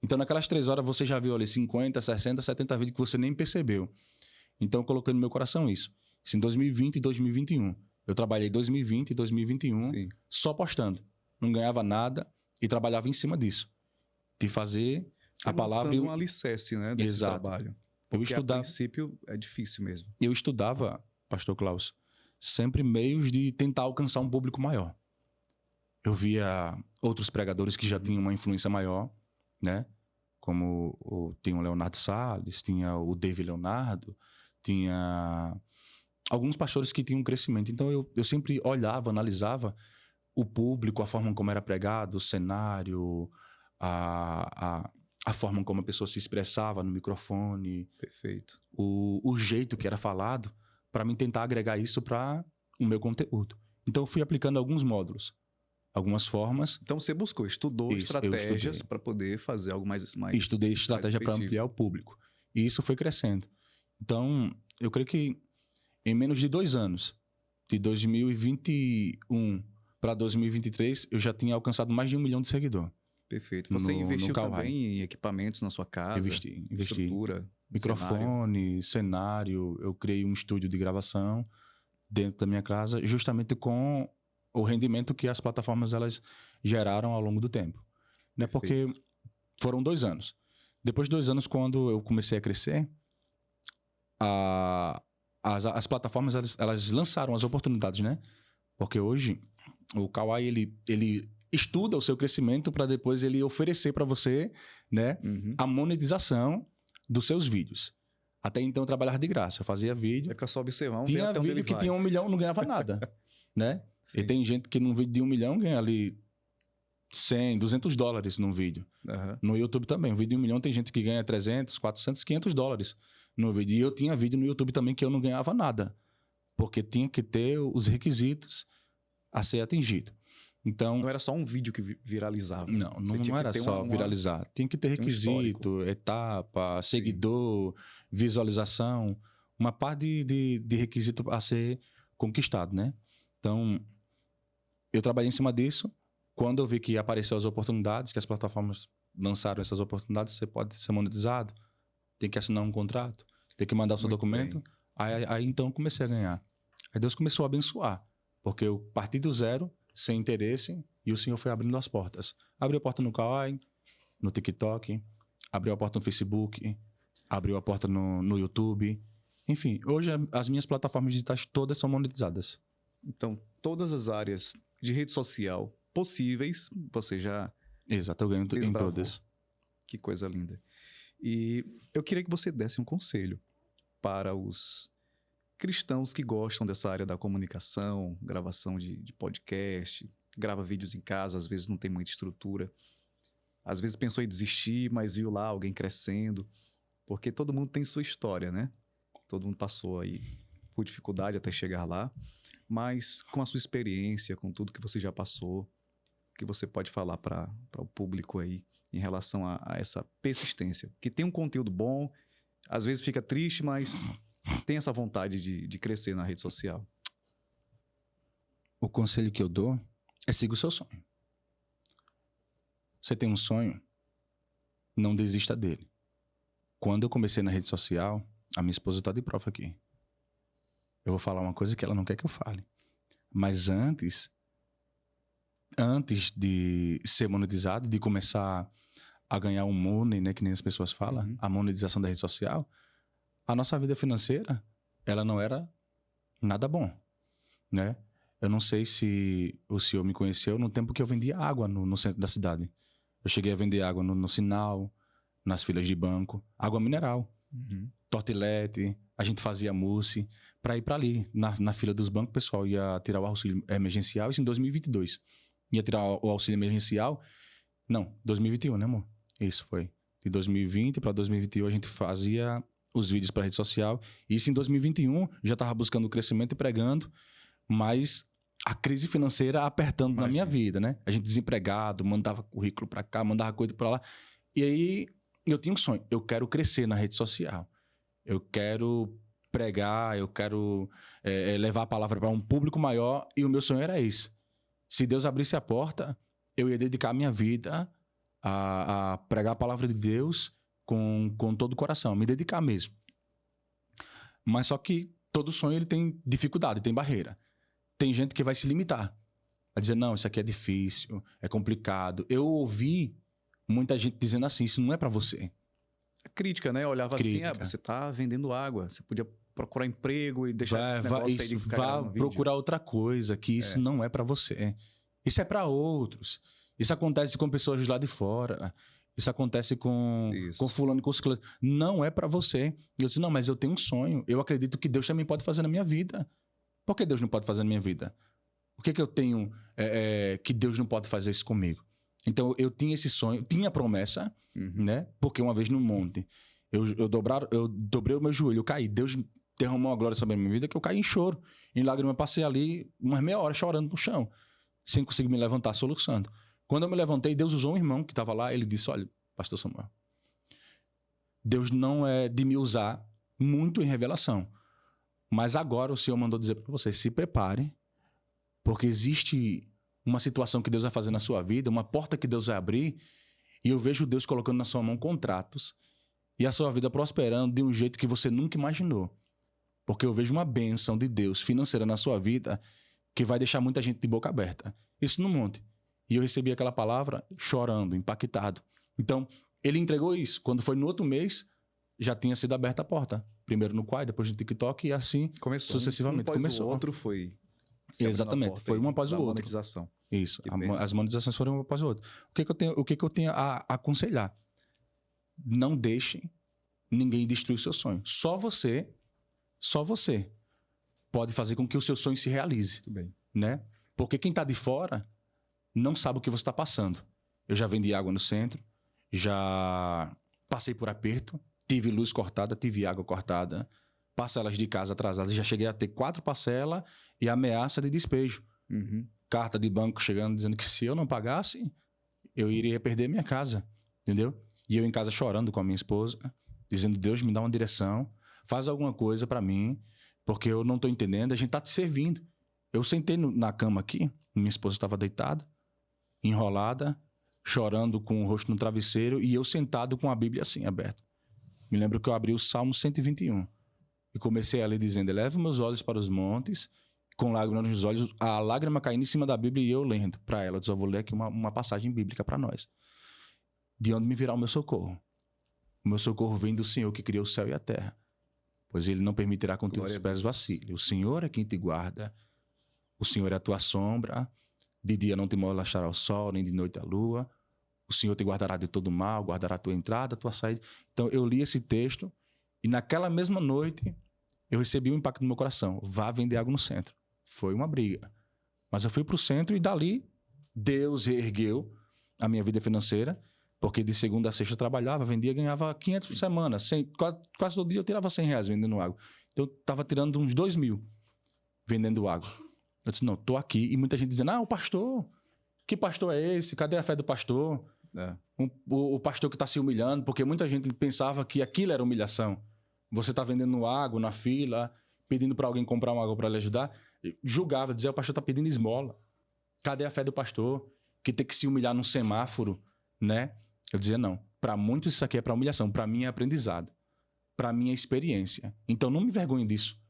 Então naquelas 3 horas você já viu ali 50, 60, 70 vídeos que você nem percebeu. Então eu coloquei no meu coração isso. Isso em 2020 e 2021. Eu trabalhei 2020 e 2021 Sim. só postando. Não ganhava nada e trabalhava em cima disso. De fazer a palavra... Lançando um alicerce, né, desse Exato. trabalho. Eu Porque a estudava, princípio é difícil mesmo. eu estudava, Pastor Klaus, sempre meios de tentar alcançar um público maior. Eu via outros pregadores que já tinham uma influência maior, né? Como tinha o Leonardo Salles, tinha o David Leonardo, tinha alguns pastores que tinham um crescimento. Então eu sempre olhava, analisava o público, a forma como era pregado, o cenário, a forma como a pessoa se expressava no microfone, Perfeito. o jeito que era falado, para mim tentar agregar isso para o meu conteúdo. Então eu fui aplicando alguns módulos, algumas formas. Então você buscou, estudou Isso, eu estratégias estudei. para poder fazer algo mais Estudei estratégia para efetivo. ampliar o público. E isso foi crescendo. Então, eu creio que em menos de 2 anos, de 2021 para 2023, eu já tinha alcançado mais de 1 milhão de seguidores. Perfeito. Você no investiu Kawaii. também em equipamentos na sua casa? Investi. Estrutura, cenário. Microfone, cenário. Eu criei um estúdio de gravação dentro da minha casa, justamente com o rendimento que as plataformas elas geraram ao longo do tempo. Né? Porque foram 2 anos. Depois de 2 anos, quando eu comecei a crescer, as plataformas elas lançaram as oportunidades, né? Porque hoje o Kawaii ele estuda o seu crescimento para depois ele oferecer para você, né, a monetização dos seus vídeos. Até então eu trabalhava de graça, eu fazia vídeo. É só observar, vamos ver Tinha até onde vídeo ele que vai. tinha 1 milhão não ganhava nada, né? Sim. E tem gente que num vídeo de 1 milhão ganha ali 100, 200 dólares num vídeo. Aham. No YouTube também, um vídeo de 1 milhão tem gente que ganha 300, 400, 500 dólares no vídeo. E eu tinha vídeo no YouTube também que eu não ganhava nada, porque tinha que ter os requisitos a ser atingido. Então, Não era só um vídeo que viralizava. não Você tinha que era ter só viralizar. Tinha que ter um requisito, etapa, seguidor, visualização, uma parte de requisito a ser conquistado, né? Então, eu trabalhei em cima disso. Quando eu vi que apareceu as oportunidades, que as plataformas lançaram essas oportunidades, você pode ser monetizado, tem que assinar um contrato, tem que mandar o seu Muito documento. bem. Aí então eu comecei a ganhar. Aí Deus começou a abençoar, porque eu parti do zero, sem interesse, e o Senhor foi abrindo as portas. Abriu a porta no Kawaii, no TikTok, abriu a porta no Facebook, abriu a porta no YouTube. Enfim, hoje as minhas plataformas digitais todas são monetizadas. Então, todas as áreas de rede social possíveis, você já... Exato, eu ganho em Desbravou. todas. Que coisa linda. E eu queria que você desse um conselho para os cristãos que gostam dessa área da comunicação, gravação de podcast, grava vídeos em casa, às vezes não tem muita estrutura. Às vezes pensou em desistir, mas viu lá alguém crescendo. Porque todo mundo tem sua história, né? Todo mundo passou aí por dificuldade até chegar lá. Mas com a sua experiência, com tudo que você já passou, o que você pode falar para o público aí em relação a essa persistência? Que tem um conteúdo bom, às vezes fica triste, mas tem essa vontade de crescer na rede social. O conselho que eu dou é siga o seu sonho. Você tem um sonho, não desista dele. Quando eu comecei na rede social, a minha esposa está de prova aqui. Eu vou falar uma coisa que ela não quer que eu fale. Mas antes de ser monetizado, de começar a ganhar um money, né, que nem as pessoas falam, a monetização da rede social, a nossa vida financeira, ela não era nada bom, né? Eu não sei se o senhor me conheceu no tempo que eu vendia água no centro da cidade. Eu cheguei a vender água no sinal, nas filas de banco, água mineral, tortilete, a gente fazia mousse, para ir para ali, na fila dos bancos, o pessoal ia tirar o auxílio emergencial, isso em 2022. Ia tirar o auxílio emergencial, não, 2021, né, amor? Isso foi. De 2020 para 2021 a gente fazia os vídeos para rede social, e isso em 2021 já estava buscando o crescimento e pregando, mas a crise financeira apertando na minha vida, né? A gente desempregado, mandava currículo para cá, mandava coisa para lá. E aí eu tinha um sonho, eu quero crescer na rede social. Eu quero pregar, eu quero levar a palavra para um público maior, e o meu sonho era esse. Se Deus abrisse a porta, eu ia dedicar a minha vida a pregar a palavra de Deus com todo o coração, me dedicar mesmo. Mas só que todo sonho ele tem dificuldade, tem barreira. Tem gente que vai se limitar, vai dizer, não, isso aqui é difícil, é complicado. Eu ouvi muita gente dizendo assim, isso não é para você. A crítica, né? Eu olhava Crítica. assim, você tá vendendo água, você podia procurar emprego e deixar esse negócio aí de ficar vá gravando vídeo. procurar outra coisa, que isso não é para você. Isso é para outros. Isso acontece com pessoas lá de fora. Isso acontece com fulano e com ciclano. Não é para você. Eu disse, não, mas eu tenho um sonho. Eu acredito que Deus também pode fazer na minha vida. Por que Deus não pode fazer na minha vida? O que eu tenho que Deus não pode fazer isso comigo? Então, eu tinha esse sonho, tinha a promessa, né? Porque uma vez no monte, eu dobrei o meu joelho, eu caí. Deus derramou uma glória sobre a minha vida que eu caí em choro. Em lágrimas, passei ali umas meia hora chorando no chão, sem conseguir me levantar, soluçando. Quando eu me levantei, Deus usou um irmão que estava lá, ele disse, olha, pastor Samuel, Deus não é de me usar muito em revelação, mas agora o Senhor mandou dizer para você, se prepare, porque existe uma situação que Deus vai fazer na sua vida, uma porta que Deus vai abrir, e eu vejo Deus colocando na sua mão contratos e a sua vida prosperando de um jeito que você nunca imaginou. Porque eu vejo uma bênção de Deus financeira na sua vida que vai deixar muita gente de boca aberta. Isso no monte. E eu recebi aquela palavra chorando, impactado. Então, ele entregou isso. Quando foi no outro mês, já tinha sido aberta a porta. Primeiro no Quai, depois no TikTok e assim sucessivamente. O outro foi... Exatamente, foi um após o outro. Monetização. Isso, as monetizações foram um após o outro. O que eu tenho a aconselhar? Não deixe ninguém destruir o seu sonho. Só você pode fazer com que o seu sonho se realize. Muito bem. Né? Porque quem está de fora não sabe o que você está passando. Eu já vendi água no centro, já passei por aperto, tive luz cortada, tive água cortada, parcelas de casa atrasadas, já cheguei a ter 4 parcelas e ameaça de despejo. Carta de banco chegando dizendo que se eu não pagasse, eu iria perder minha casa, entendeu? E eu em casa chorando com a minha esposa, dizendo, Deus me dá uma direção, faz alguma coisa para mim, porque eu não estou entendendo, a gente está te servindo. Eu sentei na cama aqui, minha esposa estava deitada, enrolada, chorando com o rosto no travesseiro, e eu sentado com a Bíblia assim, aberta. Me lembro que eu abri o Salmo 121 e comecei ali dizendo, eleva meus olhos para os montes, com lágrimas nos olhos, a lágrima caindo em cima da Bíblia e eu lendo para ela. Eu disse, eu vou ler aqui uma passagem bíblica para nós. De onde me virá o meu socorro? O meu socorro vem do Senhor que criou o céu e a terra, pois Ele não permitirá que teus pés vacilem. O Senhor é quem te guarda, o Senhor é a tua sombra, de dia não te molestará o sol, nem de noite a lua, o Senhor te guardará de todo mal, guardará a tua entrada, a tua saída. Então eu li esse texto e naquela mesma noite eu recebi um impacto no meu coração, vá vender água no centro. Foi uma briga, mas eu fui para o centro e dali Deus reergueu a minha vida financeira, porque de segunda a sexta eu trabalhava, vendia, ganhava 500 por semana, quase todo dia eu tirava R$100 vendendo água. Então eu estava tirando uns 2.000 vendendo água. Eu disse, não, estou aqui. E muita gente dizendo, o pastor, que pastor é esse? Cadê a fé do pastor? o pastor que está se humilhando, porque muita gente pensava que aquilo era humilhação. Você está vendendo água na fila, pedindo para alguém comprar uma água para lhe ajudar, julgava, dizia, o pastor está pedindo esmola. Cadê a fé do pastor? Que tem que se humilhar num semáforo, né? Eu dizia, não. Para muitos isso aqui é para humilhação. Para mim é aprendizado. Para mim é experiência. Então não me envergonhe disso.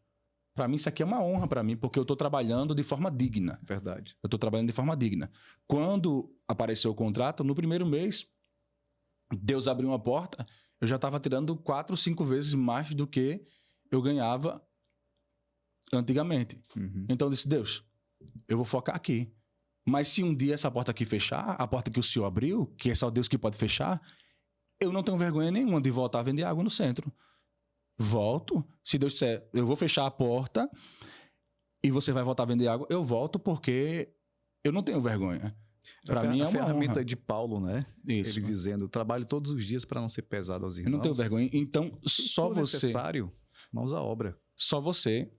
Para mim isso aqui é uma honra para mim, porque eu estou trabalhando de forma digna. Verdade. Eu estou trabalhando de forma digna. Quando apareceu o contrato, no primeiro mês, Deus abriu uma porta, eu já estava tirando 4, 5 vezes mais do que eu ganhava antigamente. Então eu disse, Deus, eu vou focar aqui. Mas se um dia essa porta aqui fechar, a porta que o Senhor abriu, que é só Deus que pode fechar, eu não tenho vergonha nenhuma de voltar a vender água no centro. Volto. Se Deus disser, eu vou fechar a porta e você vai voltar a vender água, eu volto porque eu não tenho vergonha. Para mim é uma ferramenta honra. de Paulo, né? Isso. Ele dizendo, trabalho todos os dias para não ser pesado aos irmãos. Eu não tenho vergonha. Então, só Se for você... necessário, mãos à obra. Só você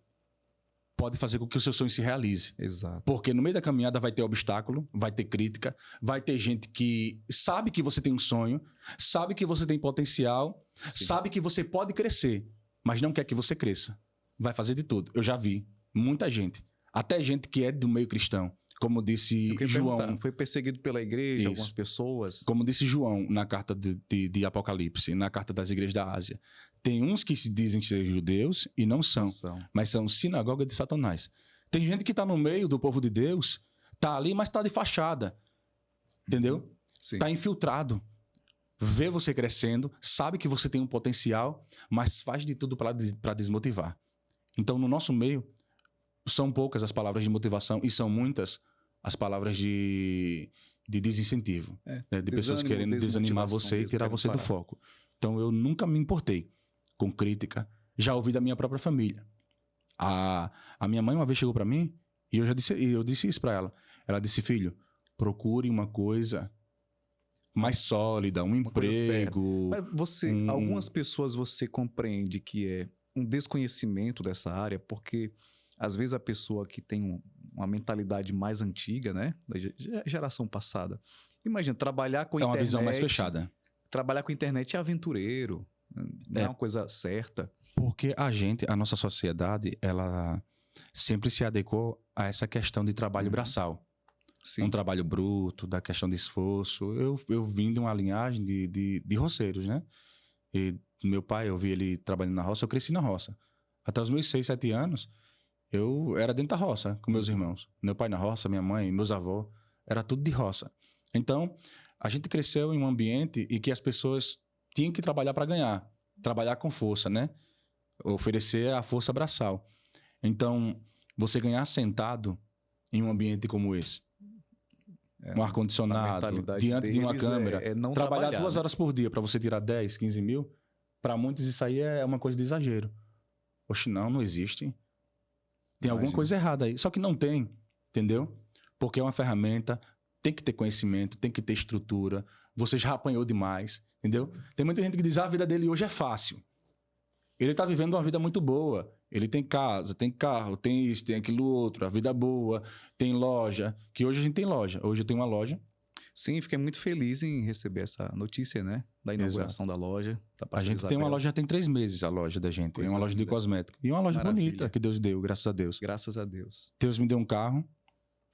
pode fazer com que o seu sonho se realize. Exato. Porque no meio da caminhada vai ter obstáculo, vai ter crítica, vai ter gente que sabe que você tem um sonho, sabe que você tem potencial, Sim. sabe que você pode crescer, mas não quer que você cresça. Vai fazer de tudo. Eu já vi muita gente, até gente que é do meio cristão, como disse João. Foi perseguido pela igreja, Isso. algumas pessoas. Como disse João na carta de Apocalipse, na carta das igrejas da Ásia. Tem uns que se dizem ser judeus e não são, mas são sinagoga de Satanás. Tem gente que está no meio do povo de Deus, está ali, mas está de fachada. Entendeu? Está infiltrado. Vê você crescendo, sabe que você tem um potencial, mas faz de tudo para desmotivar. Então, no nosso meio, são poucas as palavras de motivação e são muitas as palavras de desincentivo. Né? De pessoas querendo desanimar você e tirar você do foco. Então, eu nunca me importei com crítica. Já ouvi da minha própria família. A minha mãe uma vez chegou para mim e eu disse isso para ela. Ela disse, filho, procure uma coisa mais sólida, um emprego. Mas algumas pessoas você compreende que é um desconhecimento dessa área, porque às vezes a pessoa que tem uma mentalidade mais antiga, né, da geração passada, imagina, trabalhar com internet... É uma visão mais fechada. Trabalhar com internet é aventureiro, não é uma coisa certa. Porque a nossa sociedade, ela sempre se adequou a essa questão de trabalho braçal. Sim. Um trabalho bruto, da questão de esforço. Eu vim de uma linhagem de roceiros, né? E meu pai, eu vi ele trabalhando na roça, eu cresci na roça. Até os meus 6, 7 anos, eu era dentro da roça, com meus irmãos. Meu pai na roça, minha mãe, meus avós, era tudo de roça. Então, a gente cresceu em um ambiente em que as pessoas tinham que trabalhar para ganhar. Trabalhar com força, né? Oferecer a força braçal. Então, você ganhar sentado em um ambiente como esse, um ar-condicionado, diante de uma câmera, trabalhar 2 horas por dia para você tirar 10, 15 mil, para muitos isso aí é uma coisa de exagero. Oxe, não existe. Tem alguma coisa errada aí. Só que não tem, entendeu? Porque é uma ferramenta, tem que ter conhecimento, tem que ter estrutura. Você já apanhou demais, entendeu? Tem muita gente que diz, a vida dele hoje é fácil. Ele está vivendo uma vida muito boa. Ele tem casa, tem carro, tem isso, tem aquilo outro, a vida boa, tem loja, que hoje a gente tem loja. Hoje eu tenho uma loja. Sim, fiquei muito feliz em receber essa notícia, né? Da inauguração da loja. A gente tem uma loja, já tem 3 meses a loja da gente. É uma loja de cosméticos. E uma loja bonita que Deus deu, graças a Deus. Graças a Deus. Deus me deu um carro.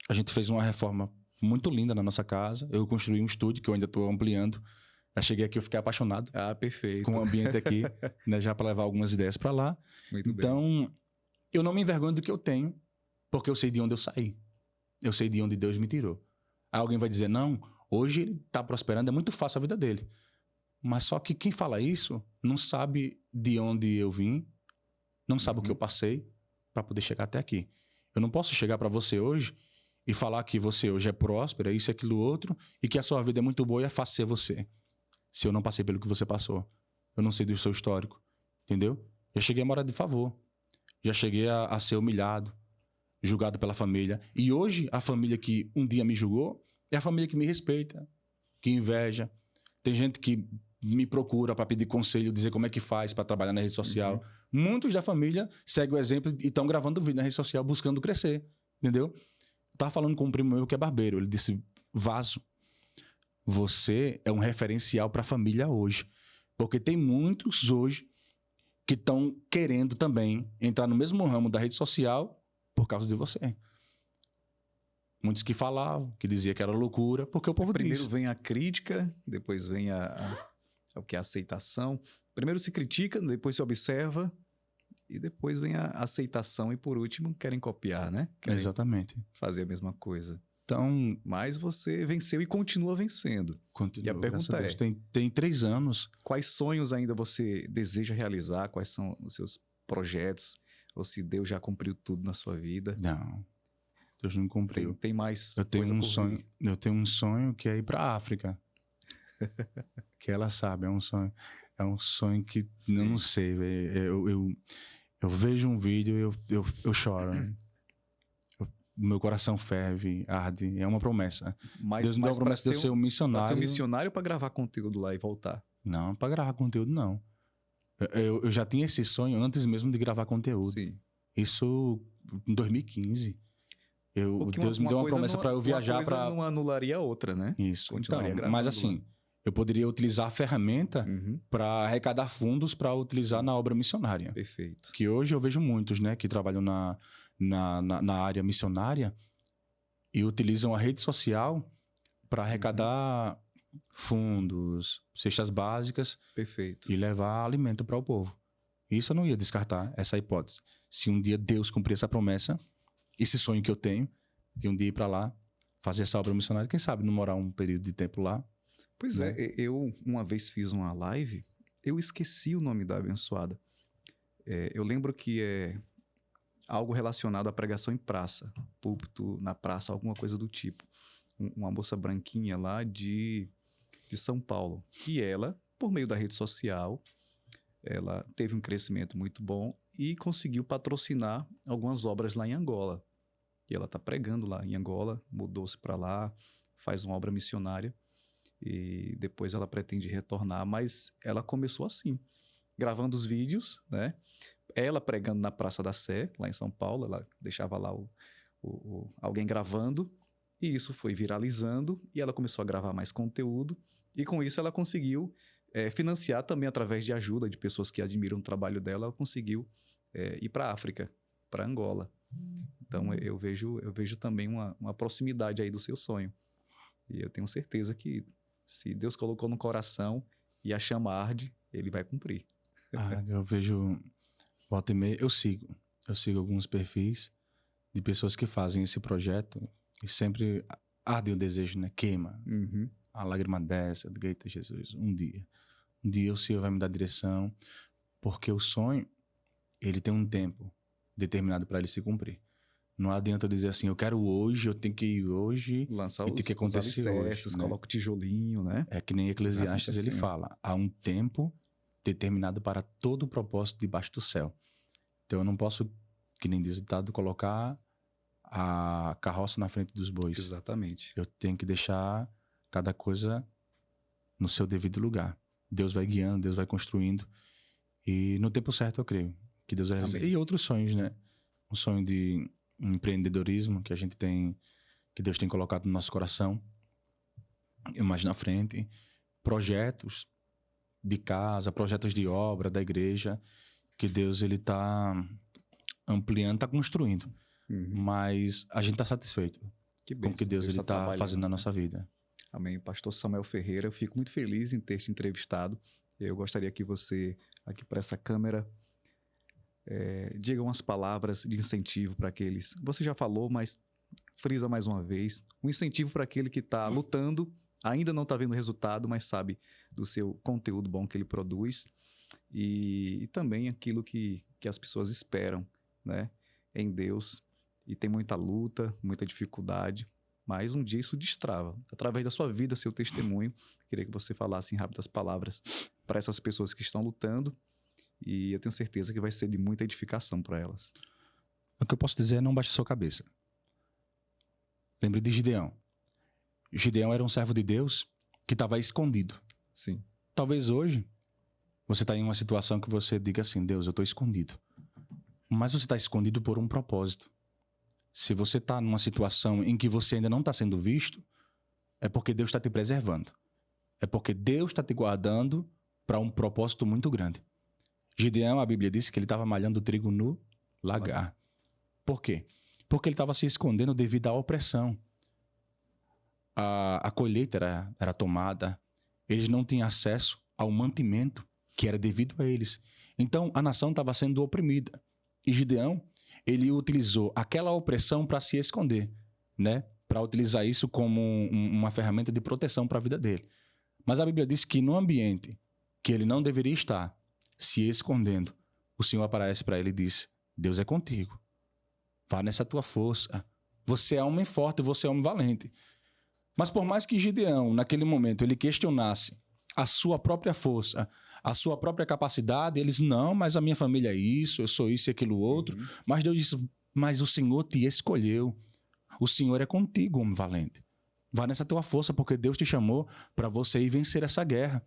A gente fez uma reforma muito linda na nossa casa. Eu construí um estúdio que eu ainda estou ampliando. Já cheguei aqui, eu fiquei apaixonado. Perfeito. Com o ambiente aqui, né, já para levar algumas ideias para lá. Muito então, bem. Eu não me envergonho do que eu tenho, porque eu sei de onde eu saí. Eu sei de onde Deus me tirou. Aí alguém vai dizer, não, hoje ele está prosperando, é muito fácil a vida dele. Mas só que quem fala isso não sabe de onde eu vim, não sabe o que eu passei para poder chegar até aqui. Eu não posso chegar para você hoje e falar que você hoje é próspera, isso, aquilo, outro, e que a sua vida é muito boa e é fácil ser você. Se eu não passei pelo que você passou. Eu não sei do seu histórico. Entendeu? Eu cheguei a morar de favor. Já cheguei a ser humilhado, julgado pela família. E hoje, a família que um dia me julgou é a família que me respeita, que inveja. Tem gente que me procura para pedir conselho, dizer como é que faz para trabalhar na rede social. Muitos da família seguem o exemplo e estão gravando vídeo na rede social buscando crescer. Entendeu? Eu estava falando com um primo meu que é barbeiro. Ele disse, Vaso, Você é um referencial para a família hoje. Porque tem muitos hoje que estão querendo também entrar no mesmo ramo da rede social por causa de você. Muitos que falavam, que diziam que era loucura, porque o povo Primeiro diz. vem a crítica, depois vem o que é a aceitação. Primeiro se critica, depois se observa, e depois vem a aceitação, e por último querem copiar, né? Querem Exatamente. fazer a mesma coisa. Então, Mas você venceu e continua vencendo. continua, E a graças pergunta a Deus. é, Tem 3 anos. quais sonhos ainda você deseja realizar? Quais são os seus projetos? Ou se Deus já cumpriu tudo na sua vida? Não, Deus não cumpriu. Tem mais Eu tenho coisa um por sonho, vir. eu tenho um sonho que é ir para a África. Que ela sabe, é um sonho. É um sonho que Sim. eu não sei, velho. Eu vejo um vídeo e eu choro. Meu coração ferve, arde. É uma promessa. Mas, Deus me deu mas uma promessa de eu ser um para ser missionário. um missionário para gravar conteúdo lá e voltar. Não, para gravar conteúdo, não. Eu já tinha esse sonho antes mesmo de gravar conteúdo. Sim. Isso em 2015. Porque Deus me deu uma coisa promessa para eu viajar uma coisa para. não anularia a outra, né? Isso. Continuaria Então, gravando mas lá. assim, eu poderia utilizar a ferramenta Uhum, para arrecadar fundos para utilizar na obra missionária. perfeito. Que hoje eu vejo muitos, né, que trabalham na área missionária e utilizam a rede social para arrecadar fundos, cestas básicas Perfeito. e levar alimento para o povo. Isso eu não ia descartar, essa hipótese. Se um dia Deus cumprir essa promessa, esse sonho que eu tenho, de um dia ir para lá, fazer essa obra missionária, quem sabe não morar um período de tempo lá. Pois Né? é, eu uma vez fiz uma live, eu esqueci o nome da abençoada. Eu lembro que é algo relacionado à pregação em praça, púlpito na praça, alguma coisa do tipo. Uma moça branquinha lá de São Paulo. E ela, por meio da rede social, ela teve um crescimento muito bom e conseguiu patrocinar algumas obras lá em Angola. E ela está pregando lá em Angola, mudou-se para lá, faz uma obra missionária e depois ela pretende retornar, mas ela começou assim, gravando os vídeos, né? Ela pregando na Praça da Sé, lá em São Paulo, ela deixava lá alguém gravando, e isso foi viralizando, e ela começou a gravar mais conteúdo, e com isso ela conseguiu financiar também através de ajuda de pessoas que admiram o trabalho dela, ela conseguiu ir para a África, para Angola. Então eu vejo também uma proximidade aí do seu sonho. E eu tenho certeza que se Deus colocou no coração e a chama arde, ele vai cumprir. Eu vejo, volta e meia, eu sigo alguns perfis de pessoas que fazem esse projeto e sempre arde o desejo, né? Queima. Uhum. A lágrima desce, eu digo, eita, Jesus, um dia o Senhor vai me dar direção, porque o sonho, ele tem um tempo determinado para ele se cumprir. Não adianta eu dizer assim, eu quero hoje, eu tenho que ir hoje, Lançar e tem que acontecer hoje. Né? Coloca o tijolinho, né? É que nem Eclesiastes ele fala, há um tempo determinado para todo o propósito debaixo do céu. Então eu não posso, que nem diz o ditado, colocar a carroça na frente dos bois. Exatamente. Eu tenho que deixar cada coisa no seu devido lugar. Deus vai guiando, Deus vai construindo. E no tempo certo eu creio que Deus vai realizar. E outros sonhos, né? Um sonho de empreendedorismo que a gente tem, que Deus tem colocado no nosso coração. E mais na frente, projetos de casa, projetos de obra da igreja, que Deus ele está ampliando, está construindo. Uhum. Mas a gente está satisfeito com o que Deus ele está fazendo na nossa vida. Amém. Pastor Samuel Ferreira, eu fico muito feliz em ter te entrevistado. Eu gostaria que você, aqui para essa câmera, diga umas palavras de incentivo para aqueles... Você já falou, mas frisa mais uma vez. Um incentivo para aquele que está lutando, ainda não está vendo resultado, mas sabe do seu conteúdo bom que ele produz. E também aquilo que as pessoas esperam, né? Em Deus. E tem muita luta, muita dificuldade, mas um dia isso destrava. Através da sua vida, seu testemunho, queria que você falasse em rápidas palavras para essas pessoas que estão lutando, e eu tenho certeza que vai ser de muita edificação para elas. O que eu posso dizer é não baixe sua cabeça. Lembre de Gideão. Gideão era um servo de Deus que estava escondido. Sim. Talvez hoje você está em uma situação que você diga assim, Deus, eu estou escondido. Mas você está escondido por um propósito. Se você está numa situação em que você ainda não está sendo visto, é porque Deus está te preservando. É porque Deus está te guardando para um propósito muito grande. Gideão, a Bíblia diz que ele estava malhando trigo no lagar. Por quê? Porque ele estava se escondendo devido à opressão. A colheita era tomada. Eles não tinham acesso ao mantimento que era devido a eles. Então, a nação estava sendo oprimida. E Gideão, ele utilizou aquela opressão para se esconder, né? Para utilizar isso como uma ferramenta de proteção para a vida dele. Mas a Bíblia diz que no ambiente que ele não deveria estar, se escondendo, o Senhor aparece para ele e diz: Deus é contigo. Vá nessa tua força. Você é homem forte, você é homem valente. Mas por mais que Gideão, naquele momento, ele questionasse a sua própria força, a sua própria capacidade, eles, não, mas a minha família é isso, eu sou isso e aquilo outro. Mas Deus disse: mas o Senhor te escolheu. O Senhor é contigo, homem valente. Vá nessa tua força, porque Deus te chamou para você ir vencer essa guerra.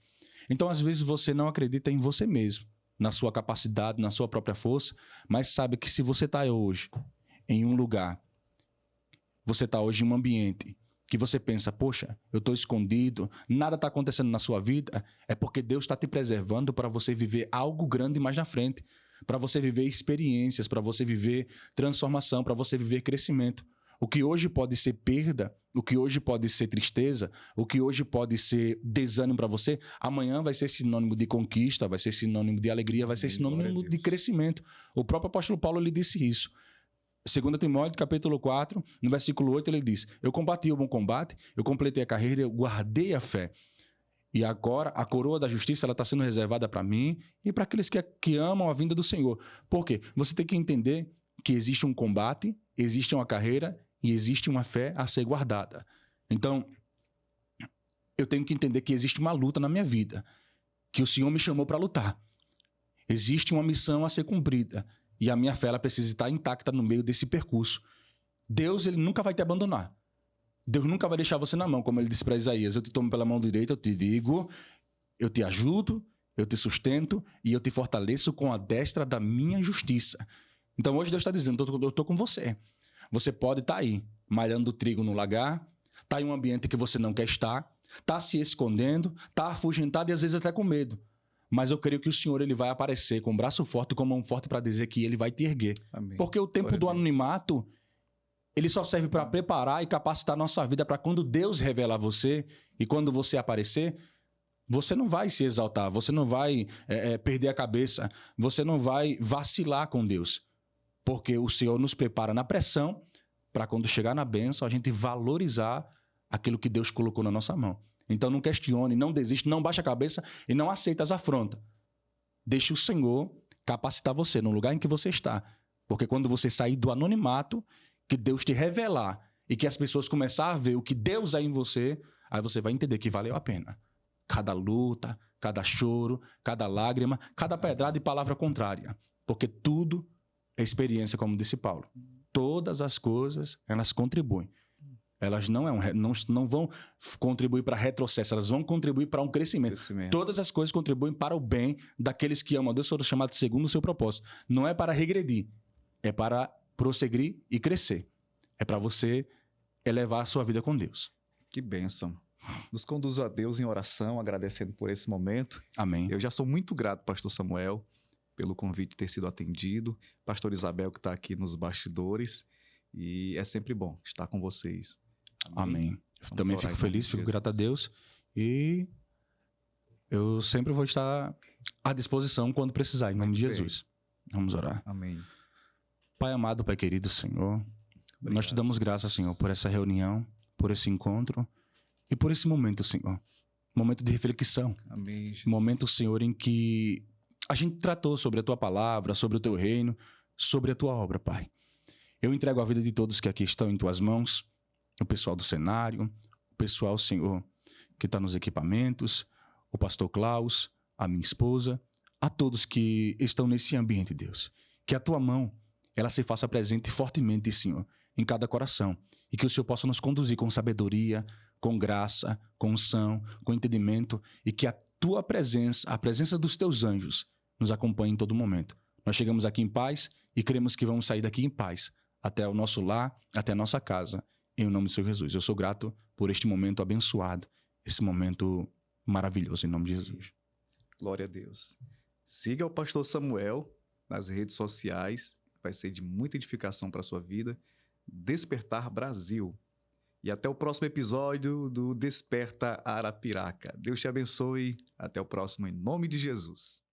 Então, às vezes, você não acredita em você mesmo, na sua capacidade, na sua própria força, mas sabe que se você está hoje em um lugar, você está hoje em um ambiente que você pensa: poxa, eu estou escondido, nada está acontecendo na sua vida, é porque Deus está te preservando para você viver algo grande mais na frente, para você viver experiências, para você viver transformação, para você viver crescimento. O que hoje pode ser perda, o que hoje pode ser tristeza, o que hoje pode ser desânimo para você, amanhã vai ser sinônimo de conquista, vai ser sinônimo de alegria, vai ser sinônimo de crescimento. O próprio apóstolo Paulo lhe disse isso. 2 Timóteo, capítulo 4, no versículo 8, ele diz: eu combati o bom combate, eu completei a carreira, eu guardei a fé. E agora a coroa da justiça está sendo reservada para mim e para aqueles que amam a vinda do Senhor. Por quê? Você tem que entender que existe um combate, existe uma carreira e existe uma fé a ser guardada. Então, eu tenho que entender que existe uma luta na minha vida, que o Senhor me chamou para lutar. Existe uma missão a ser cumprida e a minha fé ela precisa estar intacta no meio desse percurso. Deus, ele nunca vai te abandonar. Deus nunca vai deixar você na mão, como ele disse para Isaías: eu te tomo pela mão direita, eu te digo, eu te ajudo, eu te sustento e eu te fortaleço com a destra da minha justiça. Então hoje Deus está dizendo: eu estou com você. Você pode estar aí, malhando trigo no lagar, está em um ambiente que você não quer estar, está se escondendo, está afugentado e às vezes até com medo. Mas eu creio que o Senhor ele vai aparecer com um braço forte, com mão forte para dizer que ele vai te erguer. Amém. Porque o tempo do anonimato, ele só serve para preparar e capacitar a nossa vida para quando Deus revelar você e quando você aparecer, você não vai se exaltar, você não vai perder a cabeça, você não vai vacilar com Deus. Porque o Senhor nos prepara na pressão para quando chegar na bênção a gente valorizar aquilo que Deus colocou na nossa mão. Então não questione, não desiste, não baixe a cabeça e não aceite as afrontas. Deixe o Senhor capacitar você no lugar em que você está. Porque quando você sair do anonimato, que Deus te revelar e que as pessoas começarem a ver o que Deus é em você, aí você vai entender que valeu a pena. Cada luta, cada choro, cada lágrima, cada pedrada e palavra contrária. Porque tudo é experiência, como disse Paulo. Todas as coisas, elas contribuem. Elas não vão contribuir para retrocesso, elas vão contribuir para um crescimento. Todas as coisas contribuem para o bem daqueles que amam a Deus, foram chamados segundo o seu propósito. Não é para regredir, é para prosseguir e crescer. É para você elevar a sua vida com Deus. Que bênção. Nos conduz a Deus em oração, agradecendo por esse momento. Amém. Eu já sou muito grato, pastor Samuel, pelo convite ter sido atendido. Pastor Isabel, que está aqui nos bastidores. E é sempre bom estar com vocês. Amém. Também fico feliz, fico grato a Deus. E eu sempre vou estar à disposição quando precisar, em nome de Jesus. Vamos orar. Amém. Pai amado, Pai querido, Senhor, obrigado. Nós te damos graças, Senhor, por essa reunião, por esse encontro e por esse momento, Senhor. Momento de reflexão. Amém, Jesus. Momento, Senhor, em que a gente tratou sobre a Tua palavra, sobre o Teu reino, sobre a Tua obra, Pai. Eu entrego a vida de todos que aqui estão em Tuas mãos, o pessoal do cenário, o pessoal, Senhor, que está nos equipamentos, o pastor Klaus, a minha esposa, a todos que estão nesse ambiente, Deus. Que a Tua mão, ela se faça presente fortemente, Senhor, em cada coração. E que o Senhor possa nos conduzir com sabedoria, com graça, com unção, com entendimento. E que a Tua presença, a presença dos Teus anjos, nos acompanhe em todo momento. Nós chegamos aqui em paz e cremos que vamos sair daqui em paz, até o nosso lar, até a nossa casa. em nome do Senhor Jesus. Eu sou grato por este momento abençoado, esse momento maravilhoso, em nome de Jesus. Glória a Deus. Siga o pastor Samuel nas redes sociais, vai ser de muita edificação para a sua vida. Despertar Brasil. E até o próximo episódio do Desperta Arapiraca. Deus te abençoe. Até o próximo, em nome de Jesus.